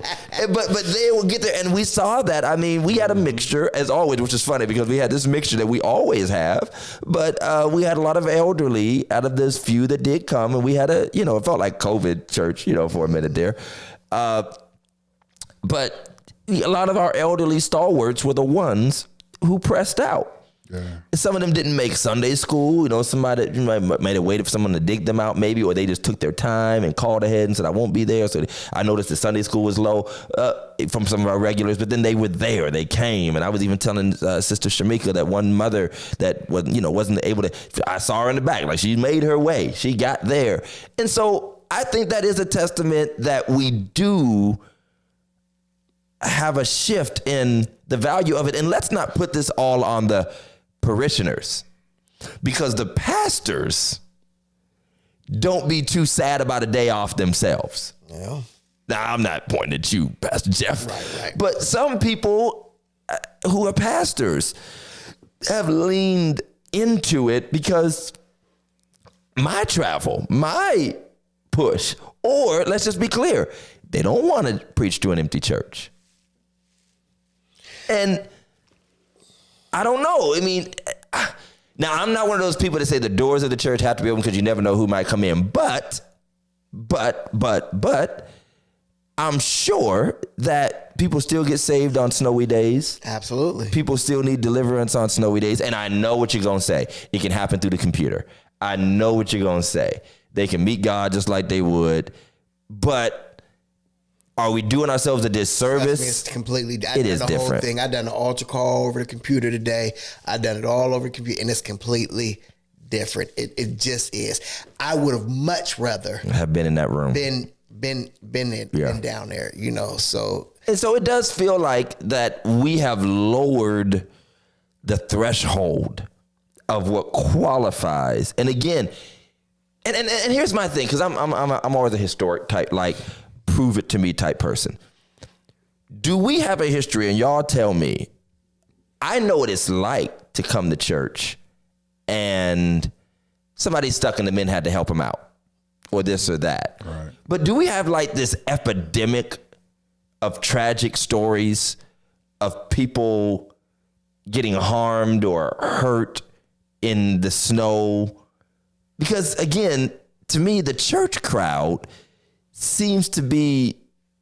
But they will get there, and we saw that. I mean, we had a mixture, as always, which is funny because we had this mixture that we always have, but we had a lot of elderly out of this few that did come, and we had it felt like COVID church, for a minute there. But a lot of our elderly stalwarts were the ones who pressed out. Yeah. Some of them didn't make Sunday school. Somebody might have waited for someone to dig them out maybe, or they just took their time and called ahead and said, I won't be there. So I noticed the Sunday school was low from some of our regulars, but then they were there. They came. And I was even telling Sister Shamika that one mother that wasn't able to, I saw her in the back, like she made her way. She got there. And so I think that is a testament that we do have a shift in the value of it. And let's not put this all on the parishioners, because the pastors don't be too sad about a day off themselves. Yeah. Now, I'm not pointing at you, Pastor Jeff, right. but some people who are pastors, have leaned into it because my travel, my push, or let's just be clear, they don't want to preach to an empty church. And I don't know. I mean, now I'm not one of those people that say the doors of the church have to be open because you never know who might come in. But I'm sure that people still get saved on snowy days. Absolutely. People still need deliverance on snowy days. And I know what you're going to say. It can happen through the computer. I know what you're going to say. They can meet God just like they would. But are we doing ourselves a disservice? It's completely. It is different. Whole thing. I done an altar call over the computer today. I done it all over the computer, and it's completely different. It just is. I would have much rather have been in that room. Been down there, you know. So it does feel like that we have lowered the threshold of what qualifies. And again, and here's my thing, because I'm always a historic type, like prove it to me type person. Do we have a history? And y'all tell me. I know what it's like to come to church and somebody stuck in the men had to help them out, or this or that. Right. But do we have like this epidemic of tragic stories of people getting harmed or hurt in the snow? Because again, to me, the church crowd seems to be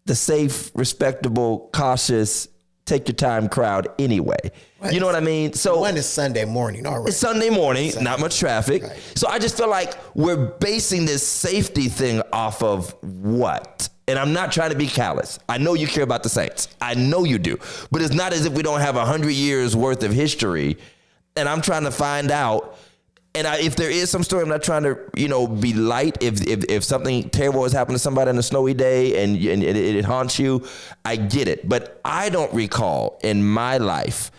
the safe, respectable, cautious, take your time crowd anyway. Right. You know what I mean? So one is Sunday morning, all right. It's Sunday morning, not much traffic. Right. So I just feel like we're basing this safety thing off of what? And I'm not trying to be callous. I know you care about the saints. I know you do. But it's not as if we don't have 100 years worth of history. And I'm trying to find out. And if there is some story, I'm not trying to, be light. If something terrible has happened to somebody on a snowy day and it haunts you, I get it. But I don't recall in my life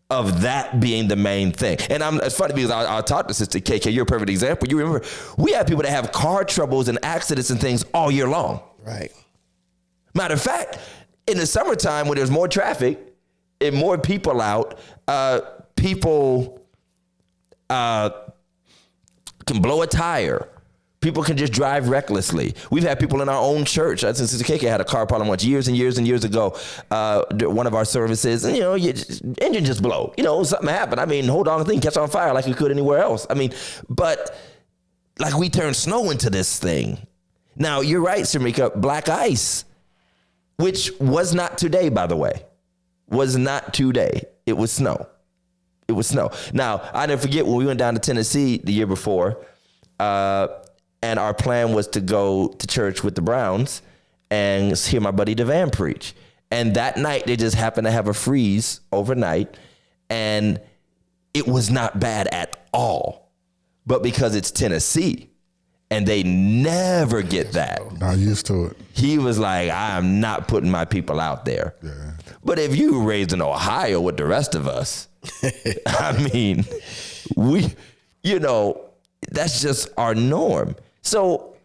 of that being the main thing. And it's funny because I'll talk to Sister KK. You're a perfect example. You remember, we have people that have car troubles and accidents and things all year long. Right. Matter of fact, in the summertime when there's more traffic and more people out, people can blow a tire. People can just drive recklessly. We've had people in our own church. Sister KK had a car problem once years and years and years ago. One of our services, and engine just blow. Something happened. I mean, hold on, the thing catch on fire like it could anywhere else. I mean, but like we turned snow into this thing. Now you're right, Samika. Black ice, which was not today, by the way, was not today. It was snow. It was snow. Now, I never forget when we went down to Tennessee the year before, and our plan was to go to church with the Browns and hear my buddy DeVan preach. And that night, they just happened to have a freeze overnight, and it was not bad at all. But because it's Tennessee, and they never get that. Not used to it. He was like, I am not putting my people out there. Yeah. But if you were raised in Ohio with the rest of us, I mean, that's just our norm. So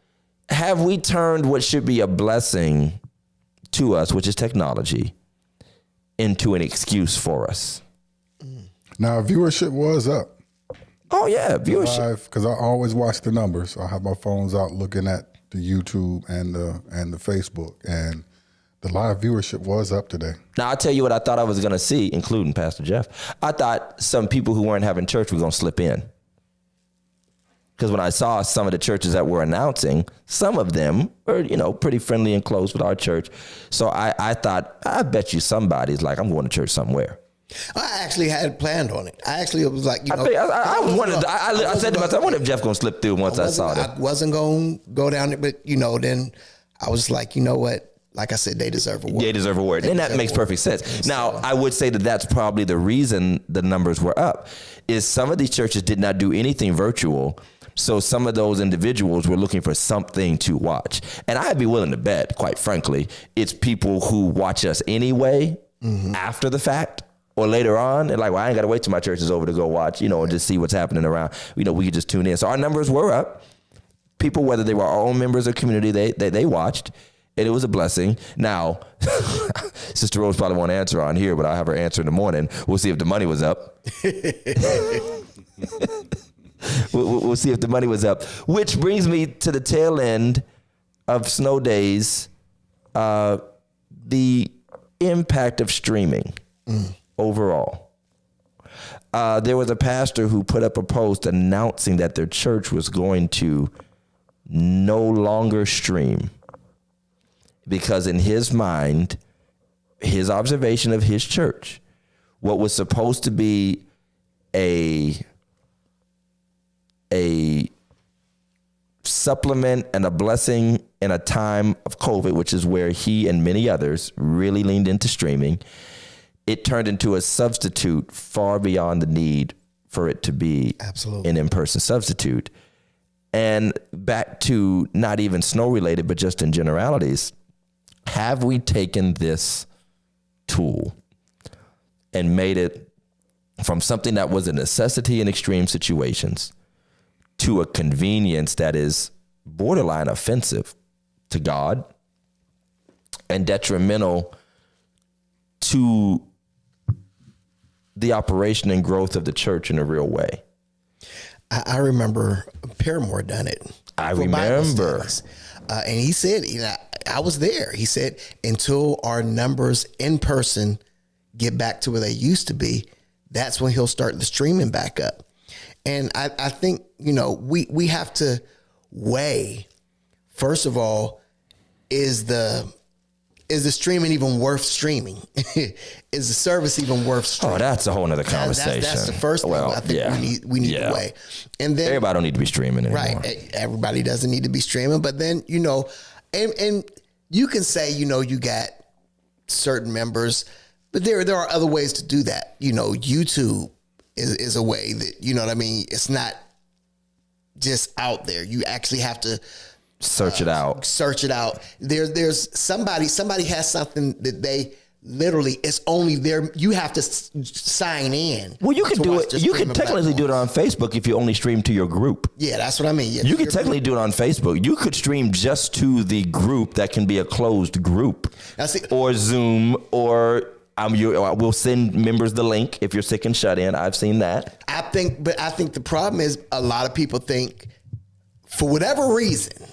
have we turned what should be a blessing to us, which is technology, into an excuse for us? Now, viewership was up. Oh, yeah, viewership. Because I always watch the numbers. I have my phones out looking at the YouTube and the Facebook, and the live viewership was up today. Now, I'll tell you what I thought I was going to see, including Pastor Jeff. I thought some people who weren't having church were going to slip in. Because when I saw some of the churches that were announcing, some of them were, pretty friendly and close with our church. So I thought, I bet you somebody's like, I'm going to church somewhere. I actually had planned on it. I actually was like, I said to myself, I wonder if Jeff going to slip through once I saw that. I wasn't going to go down there, but, then I was like, you know what? Like I said, they deserve a word. They deserve a word. And that makes perfect sense. Now, I would say that that's probably the reason the numbers were up, is some of these churches did not do anything virtual. So some of those individuals were looking for something to watch. And I'd be willing to bet, quite frankly, it's people who watch us anyway after the fact or later on. They're like, well, I ain't got to wait till my church is over to go watch, and just see what's happening around. We could just tune in. So our numbers were up. People, whether they were our own members or community, they watched. and it was a blessing. Now, Sister Rose probably won't answer on here, but I'll have her answer in the morning. We'll see if the money was up. We'll see if the money was up. Which brings me to the tail end of Snow Days, the impact of streaming overall. There was a pastor who put up a post announcing that their church was going to no longer stream because in his mind, his observation of his church, what was supposed to be a supplement and a blessing in a time of COVID, which is where he and many others really leaned into streaming, it turned into a substitute far beyond the need for it to be an in-person substitute. And back to not even snow related, but just in generalities, have we taken this tool and made it from something that was a necessity in extreme situations to a convenience that is borderline offensive to God and detrimental to the operation and growth of the church in a real way? I remember Paramore done it. I remember. And he said, I was there. He said, until our numbers in person get back to where they used to be, that's when he'll start the streaming back up. And I think, we have to weigh, first of all, is the streaming even worth streaming? Is the service even worth streaming? Oh, that's a whole nother conversation. That's the first thing I think we need to weigh. And then everybody don't need to be streaming anymore. Right. Everybody doesn't need to be streaming. But then, and you can say, you got certain members, but there are other ways to do that. YouTube is a way that, it's not just out there. You actually have to search it out. There's somebody has something that they literally, it's only there. You have to sign in. Well, you can do it. You can technically do it on Facebook if you only stream to your group. Yeah, that's what I mean. Yeah, you can technically do it on Facebook. You could stream just to the group that can be a closed group, or Zoom, or we'll send members the link if you're sick and shut in. I've seen that. I think the problem is a lot of people think, for whatever reason,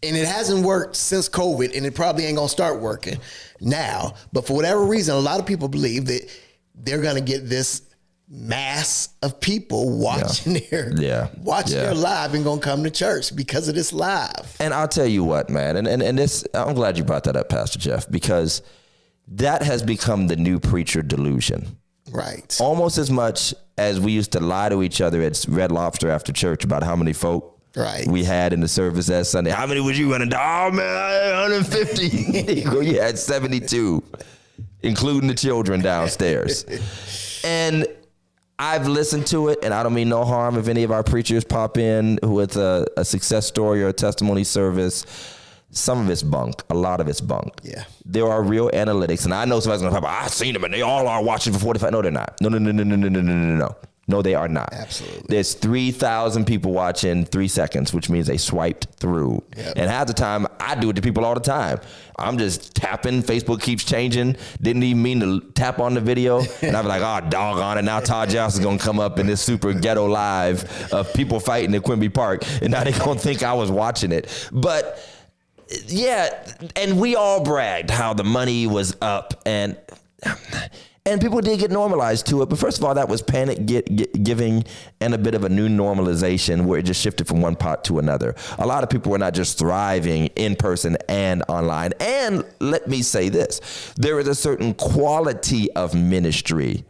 and it hasn't worked since COVID, and it probably ain't gonna start working now, but for whatever reason, a lot of people believe that they're gonna get this mass of people watching their live and gonna come to church because of this live. And I'll tell you what, man, and this, I'm glad you brought that up, Pastor Jeff, because that has become the new preacher delusion. Right. Almost as much as we used to lie to each other at Red Lobster after church about how many folk we had in the service that Sunday. How many was you running? Oh man, 150. You had 72, including the children downstairs. And I've listened to it, and I don't mean no harm if any of our preachers pop in with a success story or a testimony service. Some of it's bunk. A lot of it's bunk. Yeah. There are real analytics, and I know somebody's going to talk about, I've seen them, and they all are watching for 45. No, they're not. No. No, they are not. Absolutely. There's 3,000 people watching 3 seconds, which means they swiped through. Yep. And half the time, I do it to people all the time. I'm just tapping. Facebook keeps changing. Didn't even mean to tap on the video. And I'm like, oh, doggone it. Now Todd Johnson's going to come up in this super ghetto live of people fighting at Quimby Park. And now they're going to think I was watching it. But yeah, and we all bragged how the money was up, and people did get normalized to it. But first of all, that was panic giving and a bit of a new normalization where it just shifted from one pot to another. A lot of people were not just thriving in person and online. And let me say this, there is a certain quality of ministry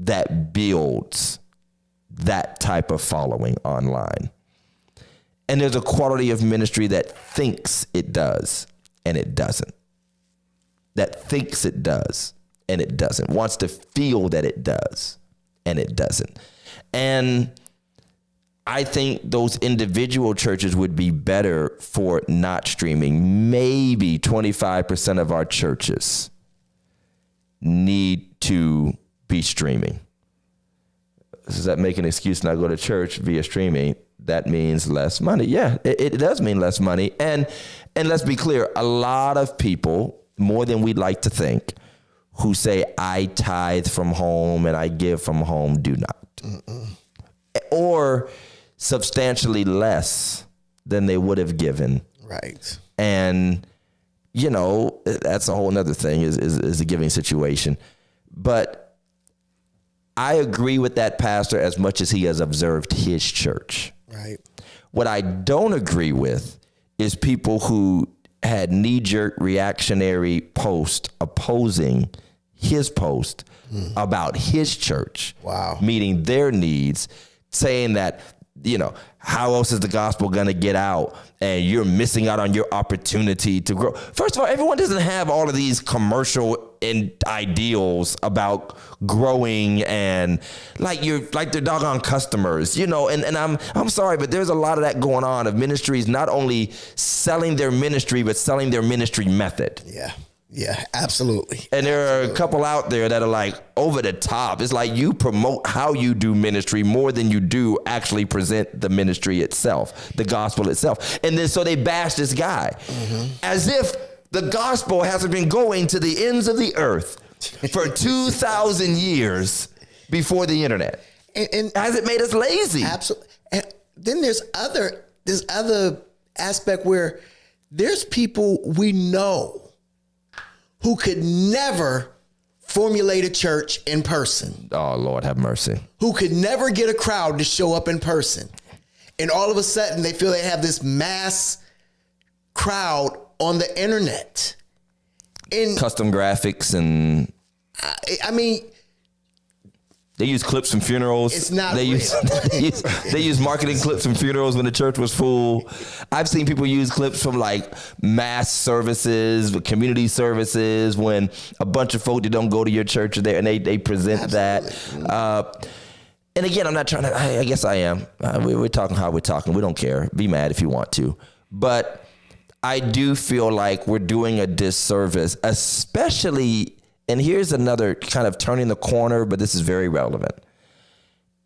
that builds that type of following online. And there's a quality of ministry that thinks it does, and it doesn't. That thinks it does, and it doesn't. Wants to feel that it does, and it doesn't. And I think those individual churches would be better for not streaming. Maybe 25% of our churches need to be streaming. Does that make an excuse not go to church via streaming? That means less money. Yeah, it does mean less money. And And let's be clear, a lot of people, more than we'd like to think, who say, I tithe from home and I give from home, do not. Or substantially less than they would have given. Right. And, you know, that's a whole nother thing is a giving situation. But I agree with that pastor as much as he has observed his church. Right. What I don't agree with is people who had knee-jerk reactionary posts opposing his post about his church meeting their needs, saying that, you know, how else is the gospel going to get out and you're missing out on your opportunity to grow? First of all, everyone doesn't have all of these commercial ideals about growing and like they're doggone customers, you know, and I'm sorry, but there's a lot of that going on of ministries not only selling their ministry, but selling their ministry method. Yeah, absolutely. And there are a couple out there that are like over the top. It's like you promote how you do ministry more than you do actually present the ministry itself, the gospel itself. And then so they bash this guy as if the gospel hasn't been going to the ends of the earth for 2,000 years before the internet. And has it made us lazy? Absolutely. And then there's other aspect where there's people we know who could never formulate a church in person. Oh, Lord, have mercy. Who could never get a crowd to show up in person. And all of a sudden, they feel they have this mass crowd on the internet. And custom graphics and... I mean... They use clips from funerals. It's not they real. They use marketing clips from funerals when the church was full. I've seen people use clips from like mass services, community services, when a bunch of folk that don't go to your church are there and they present Absolutely. that. And again, I'm not trying to, I guess I am. We're talking how we're talking. We don't care. Be mad if you want to. But I do feel like we're doing a disservice, especially... And here's another kind of turning the corner, but this is very relevant.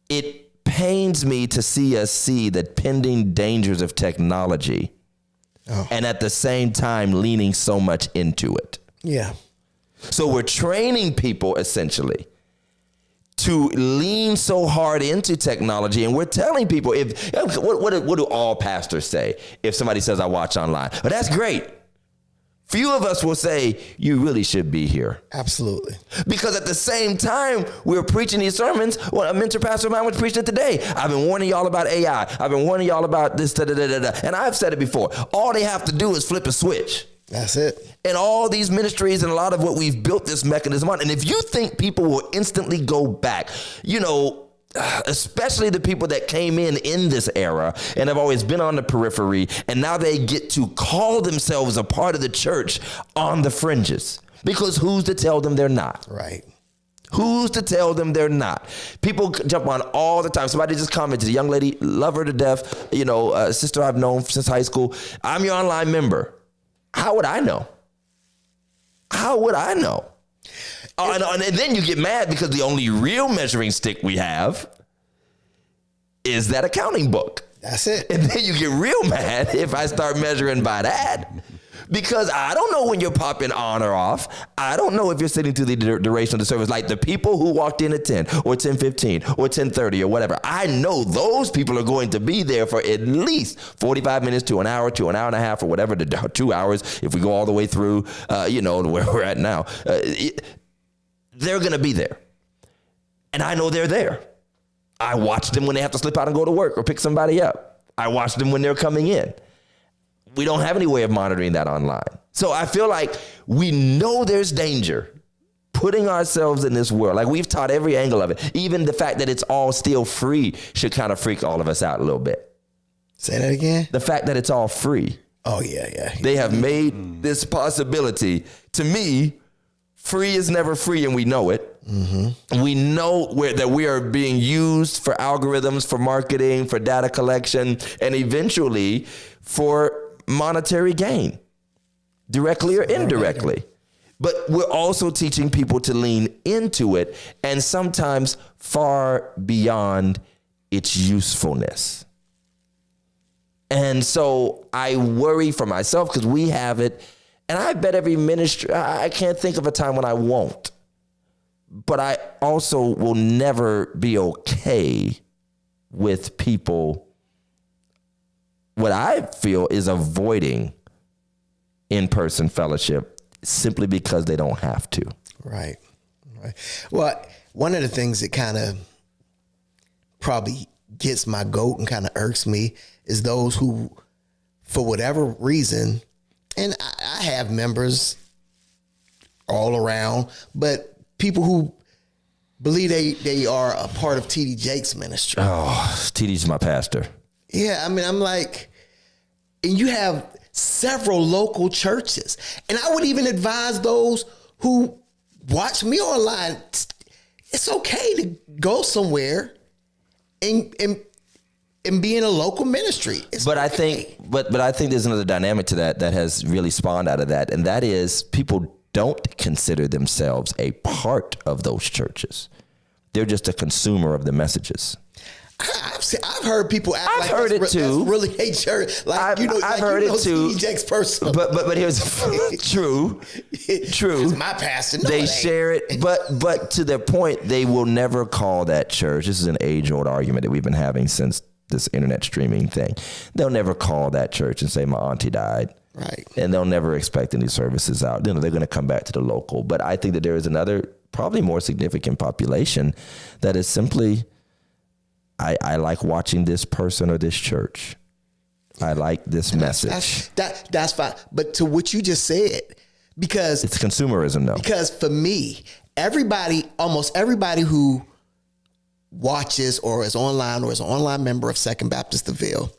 It pains me to see us see the pending dangers of technology and at the same time leaning so much into it. Yeah. So we're training people essentially to lean so hard into technology, and we're telling people, what do all pastors say if somebody says, I watch online? Oh, that's great. Few of us will say, you really should be here. Absolutely. Because at the same time, we're preaching these sermons. Well, a mentor pastor of mine was preaching it today. I've been warning y'all about AI. I've been warning y'all about this, And I've said it before. All they have to do is flip a switch. That's it. And all these ministries and a lot of what we've built this mechanism on. And if you think people will instantly go back, you know, especially the people that came in this era and have always been on the periphery, and now they get to call themselves a part of the church on the fringes, because who's to tell them they're not? Right. Who's to tell them they're not? People jump on all the time. Somebody just commented, a young lady, love her to death, you know, a sister I've known since high school. I'm your online member. How would I know? How would I know? And then you get mad because the only real measuring stick we have is that accounting book. That's it. And then you get real mad if I start measuring by that, because I don't know when you're popping on or off. I don't know if you're sitting through the duration of the service. Like the people who walked in at 10 or 10:15 or 10:30 or whatever, I know those people are going to be there for at least 45 minutes to an hour and a half or whatever, to 2 hours if we go all the way through, you know, to where we're at now. They're going to be there. And I know they're there. I watch them when they have to slip out and go to work or pick somebody up. I watch them when they're coming in. We don't have any way of monitoring that online. So I feel like we know there's danger putting ourselves in this world. Like we've taught every angle of it. Even the fact that it's all still free should kind of freak all of us out a little bit. Say that again? The fact that it's all free. Oh, yeah. They have made this possibility. To me, free is never free, and we know it. Mm-hmm. We know that we are being used for algorithms, for marketing, for data collection, and eventually for monetary gain, directly or indirectly. But we're also teaching people to lean into it, and sometimes far beyond its usefulness. And so I worry for myself because we have it. And I bet every ministry, I can't think of a time when I won't. But I also will never be okay with people, what I feel is avoiding in-person fellowship simply because they don't have to. Right. Well, one of the things that kind of probably gets my goat and kind of irks me is those who, for whatever reason, and I have members all around, but people who believe they are a part of TD Jakes' ministry. Oh, TD's my pastor. Yeah, I mean, I'm like, and you have several local churches. And I would even advise those who watch me online, it's okay to go somewhere and be in a local ministry. But I think there's another dynamic to that has really spawned out of that. And that is people don't consider themselves a part of those churches. They're just a consumer of the messages. I've heard people act I've like heard it too. That's really a church. Like I've heard it too. TD Jakes' personal. But here's true. It's my pastor. No, They share it, but to their point, they will never call that church. This is an age-old argument that we've been having since this internet streaming thing. They'll never call that church and say my auntie died. Right. And they'll never expect any services out. They're going to come back to the local. But I think that there is another, probably more significant population that is simply, I like watching this person or this church. I like this message. That's fine. But to what you just said, because it's consumerism, though. Because for me, almost everybody who watches or is online or is an online member of Second Baptist Deville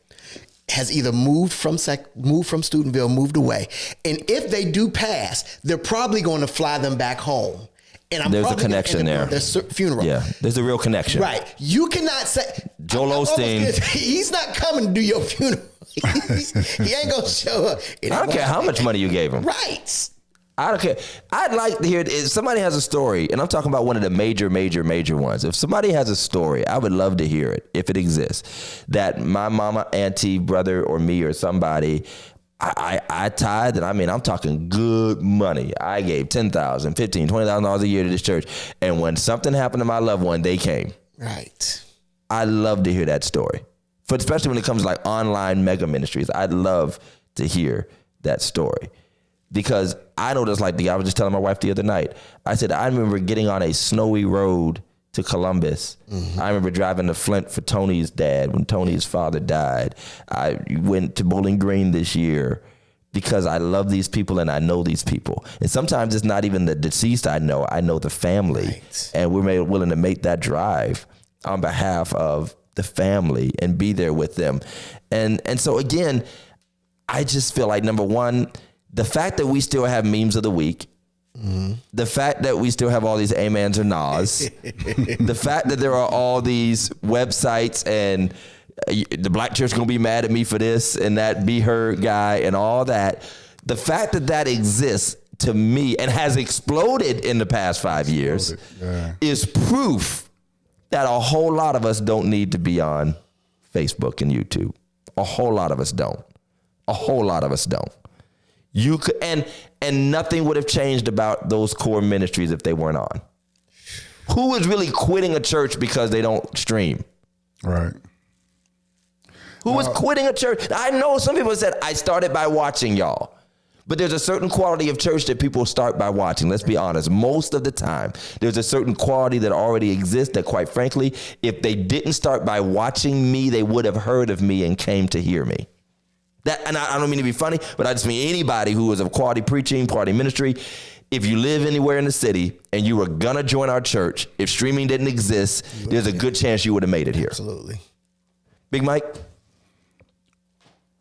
has either moved from Steubenville, moved away. And if they do pass, they're probably going to fly them back home. And there's a connection there. Their funeral. Yeah, there's a real connection. Right. You cannot say Joel Osteen. He's not coming to do your funeral. He ain't gonna show up. I don't care how much money you gave him. Right. I don't care. I'd like to hear if somebody has a story, and I'm talking about one of the major ones. If somebody has a story, I would love to hear it if it exists. That my mama, auntie, brother, or me or somebody, I tithe, and I mean, I'm talking good money. I gave $10,000, $15,000, $20,000 a year to this church. And when something happened to my loved one, they came. Right. I love to hear that story. Especially when it comes to like online mega ministries. I'd love to hear that story. Because I know this, I was just telling my wife the other night. I said, I remember getting on a snowy road to Columbus. Mm-hmm. I remember driving to Flint for Tony's dad when Tony's father died. I went to Bowling Green this year because I love these people and I know these people. And sometimes it's not even the deceased I know the family. Right. And we're willing to make that drive on behalf of the family and be there with them. And so again, I just feel like, number one, the fact that we still have memes of the week, the fact that we still have all these amens or nas, the fact that there are all these websites and the black church gonna be mad at me for this and that be her guy and all that, the fact that that exists to me and has exploded in the past 5 years is proof that a whole lot of us don't need to be on Facebook and YouTube. A whole lot of us don't. A whole lot of us don't. You could, and nothing would have changed about those core ministries if they weren't on. Who is really quitting a church because they don't stream? Right. Who is quitting a church? I know some people said, I started by watching y'all. But there's a certain quality of church that people start by watching. Let's be honest. Most of the time, there's a certain quality that already exists that, quite frankly, if they didn't start by watching me, they would have heard of me and came to hear me. And I don't mean to be funny, but I just mean anybody who is of quality preaching, quality ministry. If you live anywhere in the city and you were going to join our church, if streaming didn't exist, there's a good chance you would have made it here. Absolutely. Big Mike?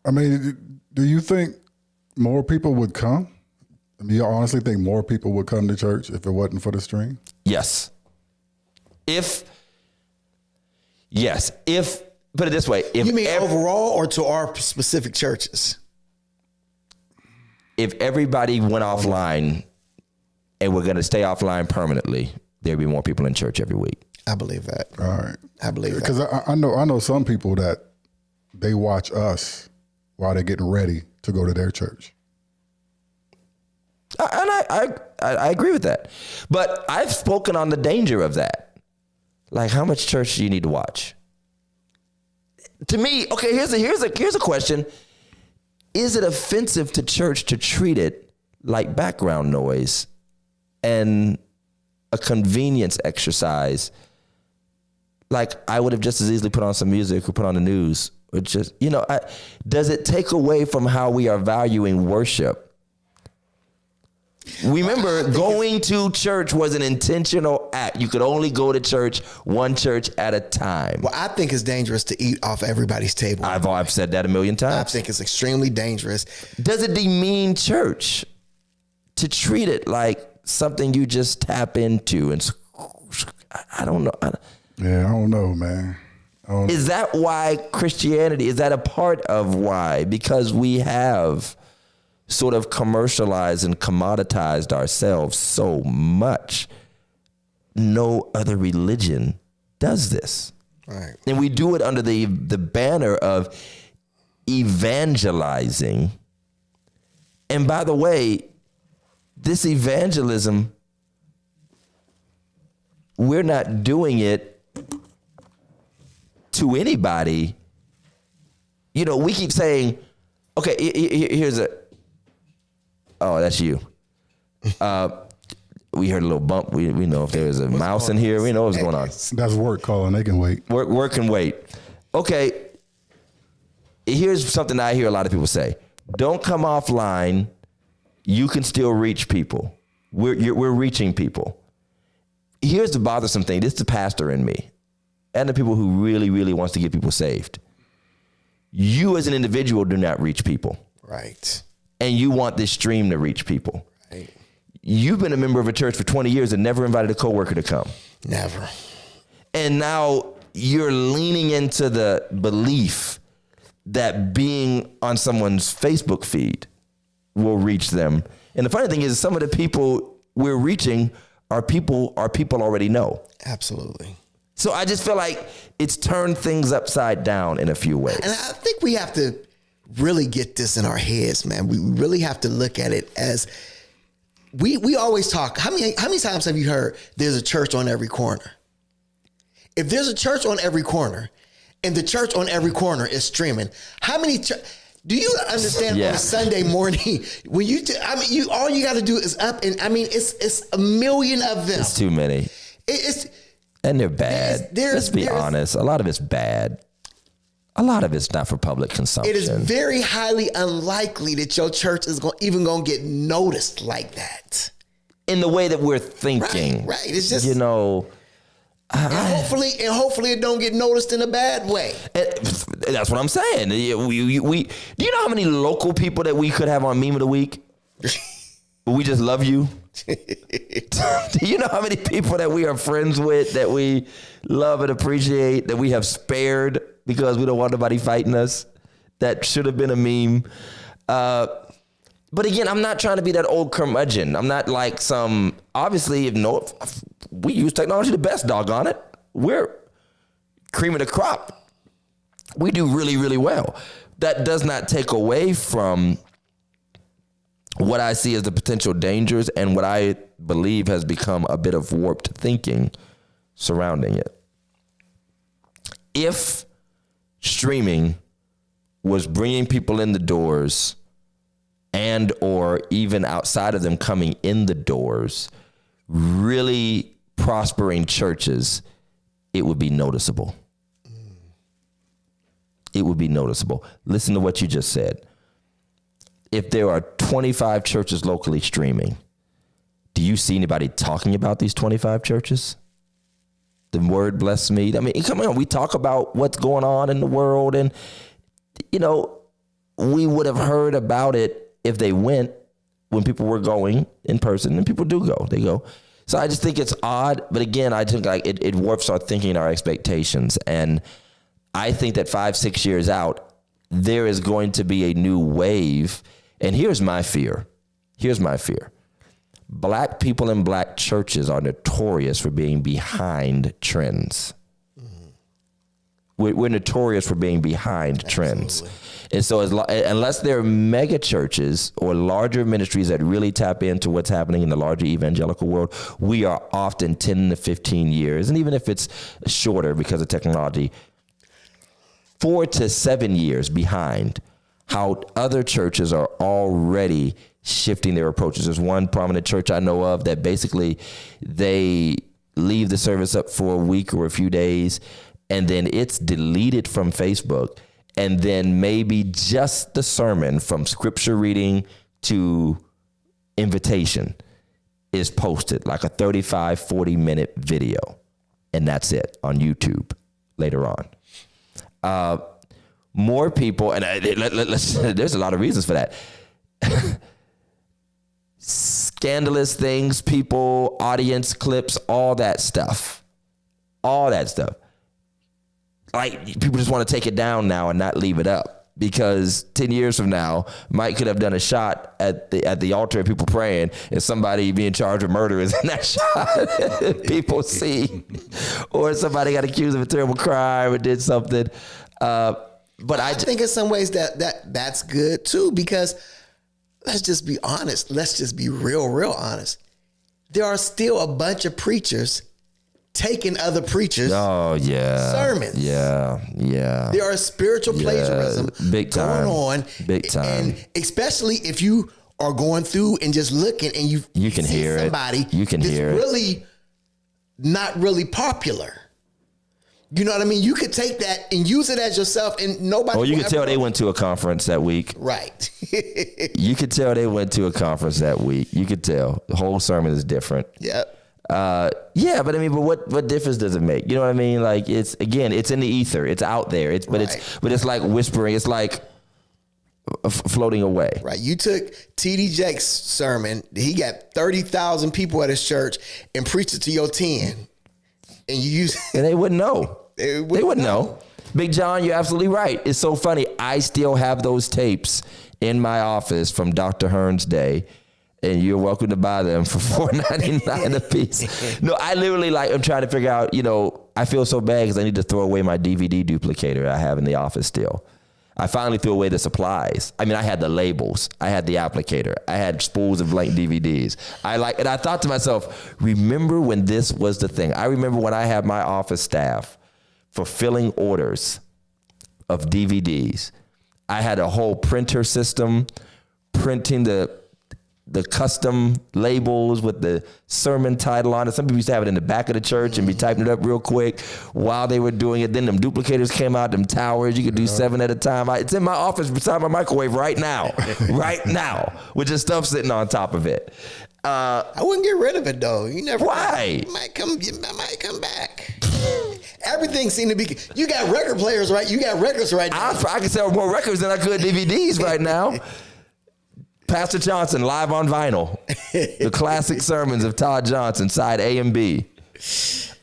I mean, do you think more people would come? I mean, you honestly think more people would come to church if it wasn't for the stream? Yes. Put it this way. You mean overall or to our specific churches? If everybody went offline and we're going to stay offline permanently, there'd be more people in church every week. I believe that. All right. I believe that. Because I know some people that they watch us while they're getting ready to go to their church. And I agree with that. But I've spoken on the danger of that. Like, how much church do you need to watch? To me, okay, here's a question. Is it offensive to church to treat it like background noise and a convenience exercise? Like, I would have just as easily put on some music or put on the news or just, does it take away from how we are valuing worship? Remember, going to church was an intentional act. You could only go to church, one church at a time. Well, I think it's dangerous to eat off everybody's table. I've said that a million times. I think it's extremely dangerous. Does it demean church to treat it like something you just tap into? And I don't know. Yeah, I don't know, man. Is that why Christianity, is that a part of why? Because we have sort of commercialized and commoditized ourselves so much. No other religion does this. Right. And we do it under the banner of evangelizing. And by the way, this evangelism, we're not doing it to anybody. We keep saying, okay, here's oh, that's you. We heard a little bump. We know if there's a mouse in here. We know what's going on. That's work calling. They can wait. Work can wait. Okay. Here's something I hear a lot of people say. Don't come offline. You can still reach people. We're reaching people. Here's the bothersome thing. This is the pastor in me and the people who really, really wants to get people saved. You as an individual do not reach people. Right. And you want this stream to reach people. Right. You've been a member of a church for 20 years and never invited a coworker to come. Never. And now you're leaning into the belief that being on someone's Facebook feed will reach them. And the funny thing is, some of the people we're reaching are people already know. Absolutely. So I just feel like it's turned things upside down in a few ways. And I think we have to really get this in our heads, man. We really have to look at it as we always talk. How many times have you heard there's a church on every corner? If there's a church on every corner and the church on every corner is streaming, how many do you understand on a Sunday morning when all you got to do is up and it's a million of them. It's too many. And they're bad. Let's be honest. A lot of it's bad. A lot of it's not for public consumption. It is very highly unlikely that your church is even going to get noticed like that. In the way that we're thinking. Right. It's just, and hopefully it don't get noticed in a bad way. That's what I'm saying. Do you know how many local people that we could have on Meme of the Week? But we just love you. Do you know how many people that we are friends with, that we love and appreciate, that we have spared because we don't want nobody fighting us? That should have been a meme. But again, I'm not trying to be that old curmudgeon. I'm not like obviously, we use technology the best, doggone it. We're cream of the crop. We do really, really well. That does not take away from what I see as the potential dangers and what I believe has become a bit of warped thinking surrounding it. If streaming was bringing people in the doors and or even outside of them coming in the doors, really prospering churches, it would be noticeable. It would be noticeable. Listen to what you just said. If there are 25 churches locally streaming, do you see anybody talking about these 25 churches? The word bless me. I mean, come on, we talk about what's going on in the world, and, we would have heard about it if they went when people were going in person, and people do go. They go. So I just think it's odd. But again, I think like it warps our thinking and our expectations. And I think that 5-6 years out, there is going to be a new wave. And here's my fear. Black people in black churches are notorious for being behind trends. we're notorious for being behind trends. And so unless there are mega churches or larger ministries that really tap into what's happening in the larger evangelical world, we are often 10 to 15 years, and even if it's shorter because of technology, 4 to 7 years behind how other churches are already shifting their approaches. There's one prominent church I know of that basically they leave the service up for a week or a few days, and then it's deleted from Facebook. And then maybe just the sermon from scripture reading to invitation is posted, like a 35, 40-minute video. And that's it on YouTube later on. More people, and there's a lot of reasons for that. Scandalous things, people, audience clips, all that stuff. Like, people just want to take it down now and not leave it up, because 10 years from now, Mike could have done a shot at the altar of people praying, and somebody being charged with murder is in that shot. People see, or somebody got accused of a terrible crime or did something. But I think in some ways that's good too, because let's just be honest. Let's just be real honest. There are still a bunch of preachers taking other preachers' sermons. Yeah. There are spiritual plagiarism big time. going on. Big time. And especially if you are going through and just looking and you can see hear somebody it. You can hear really not really popular. You know what I mean? You could take that and use it as yourself, and nobody. Oh, you could tell they went to a conference that week. Right. You could tell they went to a conference that week. You could tell the whole sermon is different. Yep. Yeah, but I mean, but what difference does it make? You know what I mean? Like, it's in the ether. It's out there. It's like whispering. It's like floating away. Right. You took T.D. Jakes' sermon. He got 30,000 people at his church and preached it to your 10. And you use and they wouldn't know. They wouldn't know. Big John, you're absolutely right. It's so funny. I still have those tapes in my office from Dr. Hearn's day, and you're welcome to buy them for $4.99 a piece. No, I literally I'm trying to figure out, I feel so bad because I need to throw away my DVD duplicator I have in the office still. I finally threw away the supplies. I mean, I had the labels, I had the applicator, I had spools of blank DVDs. And I thought to myself, remember when this was the thing? I remember when I had my office staff fulfilling orders of DVDs. I had a whole printer system printing the custom labels with the sermon title on it. Some people used to have it in the back of the church and be typing it up real quick while they were doing it. Then them duplicators came out, them towers. You could do 7 at a time. It's in my office beside my microwave right now, with just stuff sitting on top of it. I wouldn't get rid of it though. You never. Why? It might come back. Everything seemed to be. You got record players, right? You got records right now. I can sell more records than I could DVDs right now. Pastor Johnson, live on vinyl. The classic sermons of Todd Johnson, side A and B.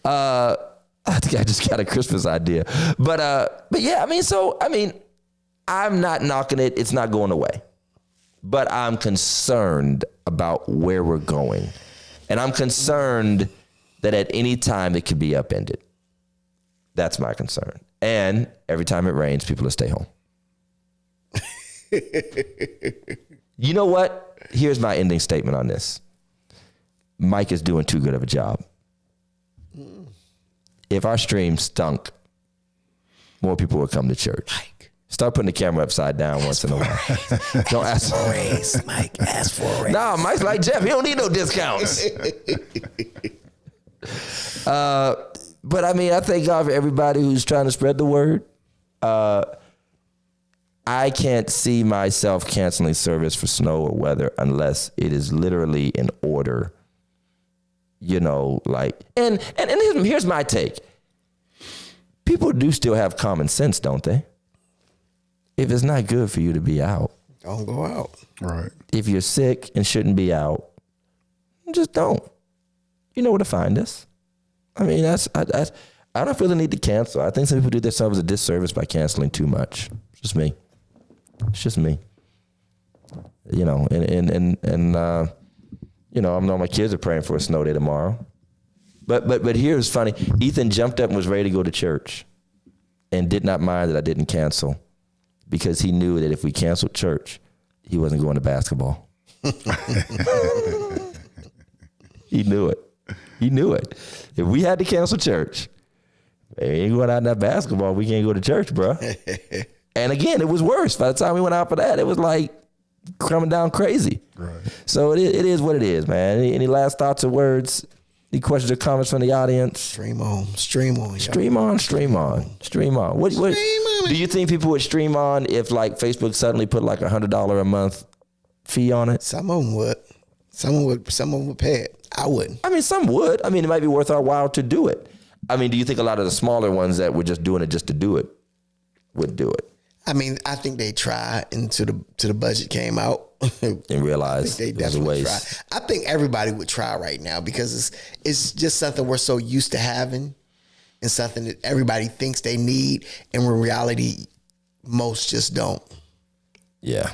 I think I just got a Christmas idea. But yeah, I'm not knocking it. It's not going away. But I'm concerned about where we're going. And I'm concerned that at any time it could be upended. That's my concern. And every time it rains, people will stay home. You know what? Here's my ending statement on this. Mike is doing too good of a job. If our stream stunk, more people would come to church. Mike. Start putting the camera upside down once in a while. Don't ask for a raise, Mike. Ask for a raise. Nah, Mike's like Jeff. He don't need no discounts. But I mean, I thank God for everybody who's trying to spread the word. I can't see myself canceling service for snow or weather unless it is literally in order, and here's my take. People do still have common sense, don't they? If it's not good for you to be out, don't go out. Right. If you're sick and shouldn't be out, just don't. You know where to find us. I mean, I don't feel the need to cancel. I think some people do themselves a disservice by canceling too much. It's just me. It's just me. I know my kids are praying for a snow day tomorrow. But here's funny. Ethan jumped up and was ready to go to church. and did not mind that I didn't cancel because he knew that if we canceled church, he wasn't going to basketball. He knew it. He knew it. If we had to cancel church, we ain't going out in that basketball. We can't go to church, bro. And again, it was worse. By the time we went out for that, it was like coming down crazy. Right. So it is what it is, man. Any last thoughts or words? Any questions or comments from the audience? Stream on. Stream on. Stream on. Stream on. Stream on. What do you think people would stream on if like Facebook suddenly put like $100 a month fee on it? Some of them would. Some of them would pay it. I wouldn't. I mean, some would. I mean, it might be worth our while to do it. I mean, do you think a lot of the smaller ones that were just doing it just to do it would do it? I mean, I think they tried until the budget came out and realized they it was a definitely waste. tried. I think everybody would try right now because it's just something we're so used to having and something that everybody thinks they need, and in reality, most just don't. Yeah,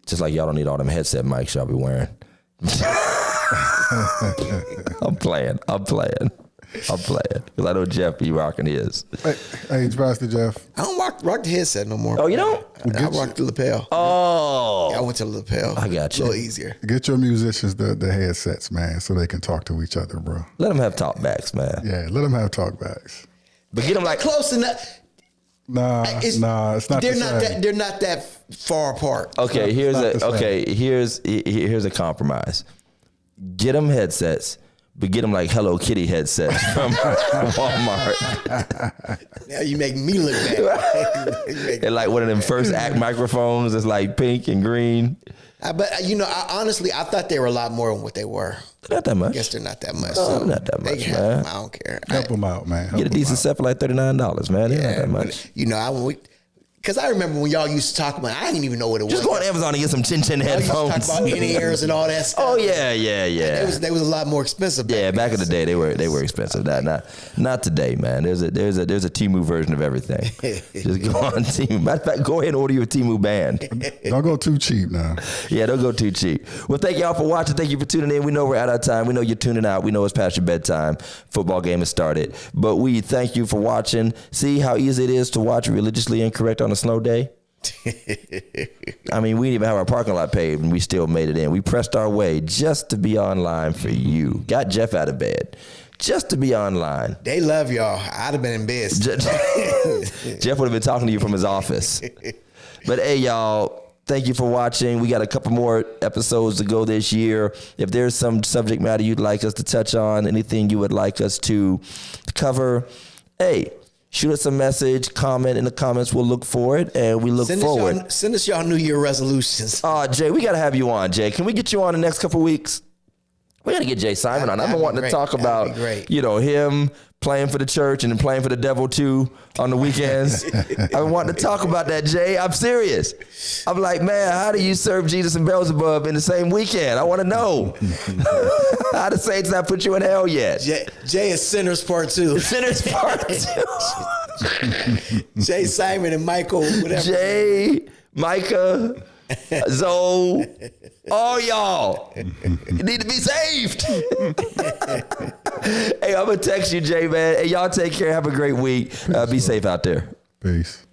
just like y'all don't need all them headset mics y'all be wearing. I'm playing. Because I know Jeff be rocking his. Hey, Pastor Jeff. I don't rock the headset no more. Oh, you don't? I rock the lapel. Oh. Yeah, I went to the lapel. I got you. A little easier. Get your musicians the headsets, man, so they can talk to each other, bro. Let them have talk backs, man. Yeah, let them have talk backs. But get them like close enough. Nah, it's not. They're not that far apart. Okay, here's a compromise. Get them headsets, but get them like Hello Kitty headsets from Walmart. Now you make me look bad. And like one of them first act microphones that's like pink and green. But honestly, I thought they were a lot more than what they were. Not that much. I guess they're not that much. No, not that much, man. I don't care. Help them out, man. Get a decent set for like $39, man. They're not that much. Because I remember when y'all used to talk about, I didn't even know what it was. Just go on Amazon and get some chin headphones. Talk about in-ears and all that stuff. Oh yeah. They was a lot more expensive. Back in the day they were expensive. Not today, man. There's a Temu version of everything. Just go on Temu. Matter of fact, go ahead and order your Temu band. Don't go too cheap now. Yeah, don't go too cheap. Well, thank y'all for watching. Thank you for tuning in. We know we're out of time. We know you're tuning out. We know it's past your bedtime. Football game has started. But we thank you for watching. See how easy it is to watch Religiously Incorrect on a snow day? I mean, we didn't even have our parking lot paved and we still made it in. We pressed our way just to be online for you. Got Jeff out of bed just to be online. They love y'all. I'd have been in bed. Jeff would have been talking to you from his office. But hey, y'all, thank you for watching. We got a couple more episodes to go this year. If there's some subject matter you'd like us to touch on, anything you would like us to cover, hey, shoot us a message, comment in the comments. We'll look for it, and we look forward. Send us y'all New Year resolutions. Jay, we got to have you on, Jay. Can we get you on the next couple of weeks? We got to get Jay Simon on. I've been wanting to talk about, him playing for the church and then playing for the devil too on the weekends. I've been wanting to talk about that, Jay. I'm serious. I'm like, man, how do you serve Jesus and Beelzebub in the same weekend? I want to know. How the Saints not put you in hell yet? Jay is Sinners Part 2. Sinners Part 2. Jay Simon and Michael, whatever. Jay, Micah, Zoe, all y'all need to be saved. Hey, I'm going to text you, Jay, man. Hey, y'all take care. Have a great week. Be safe out there. Peace.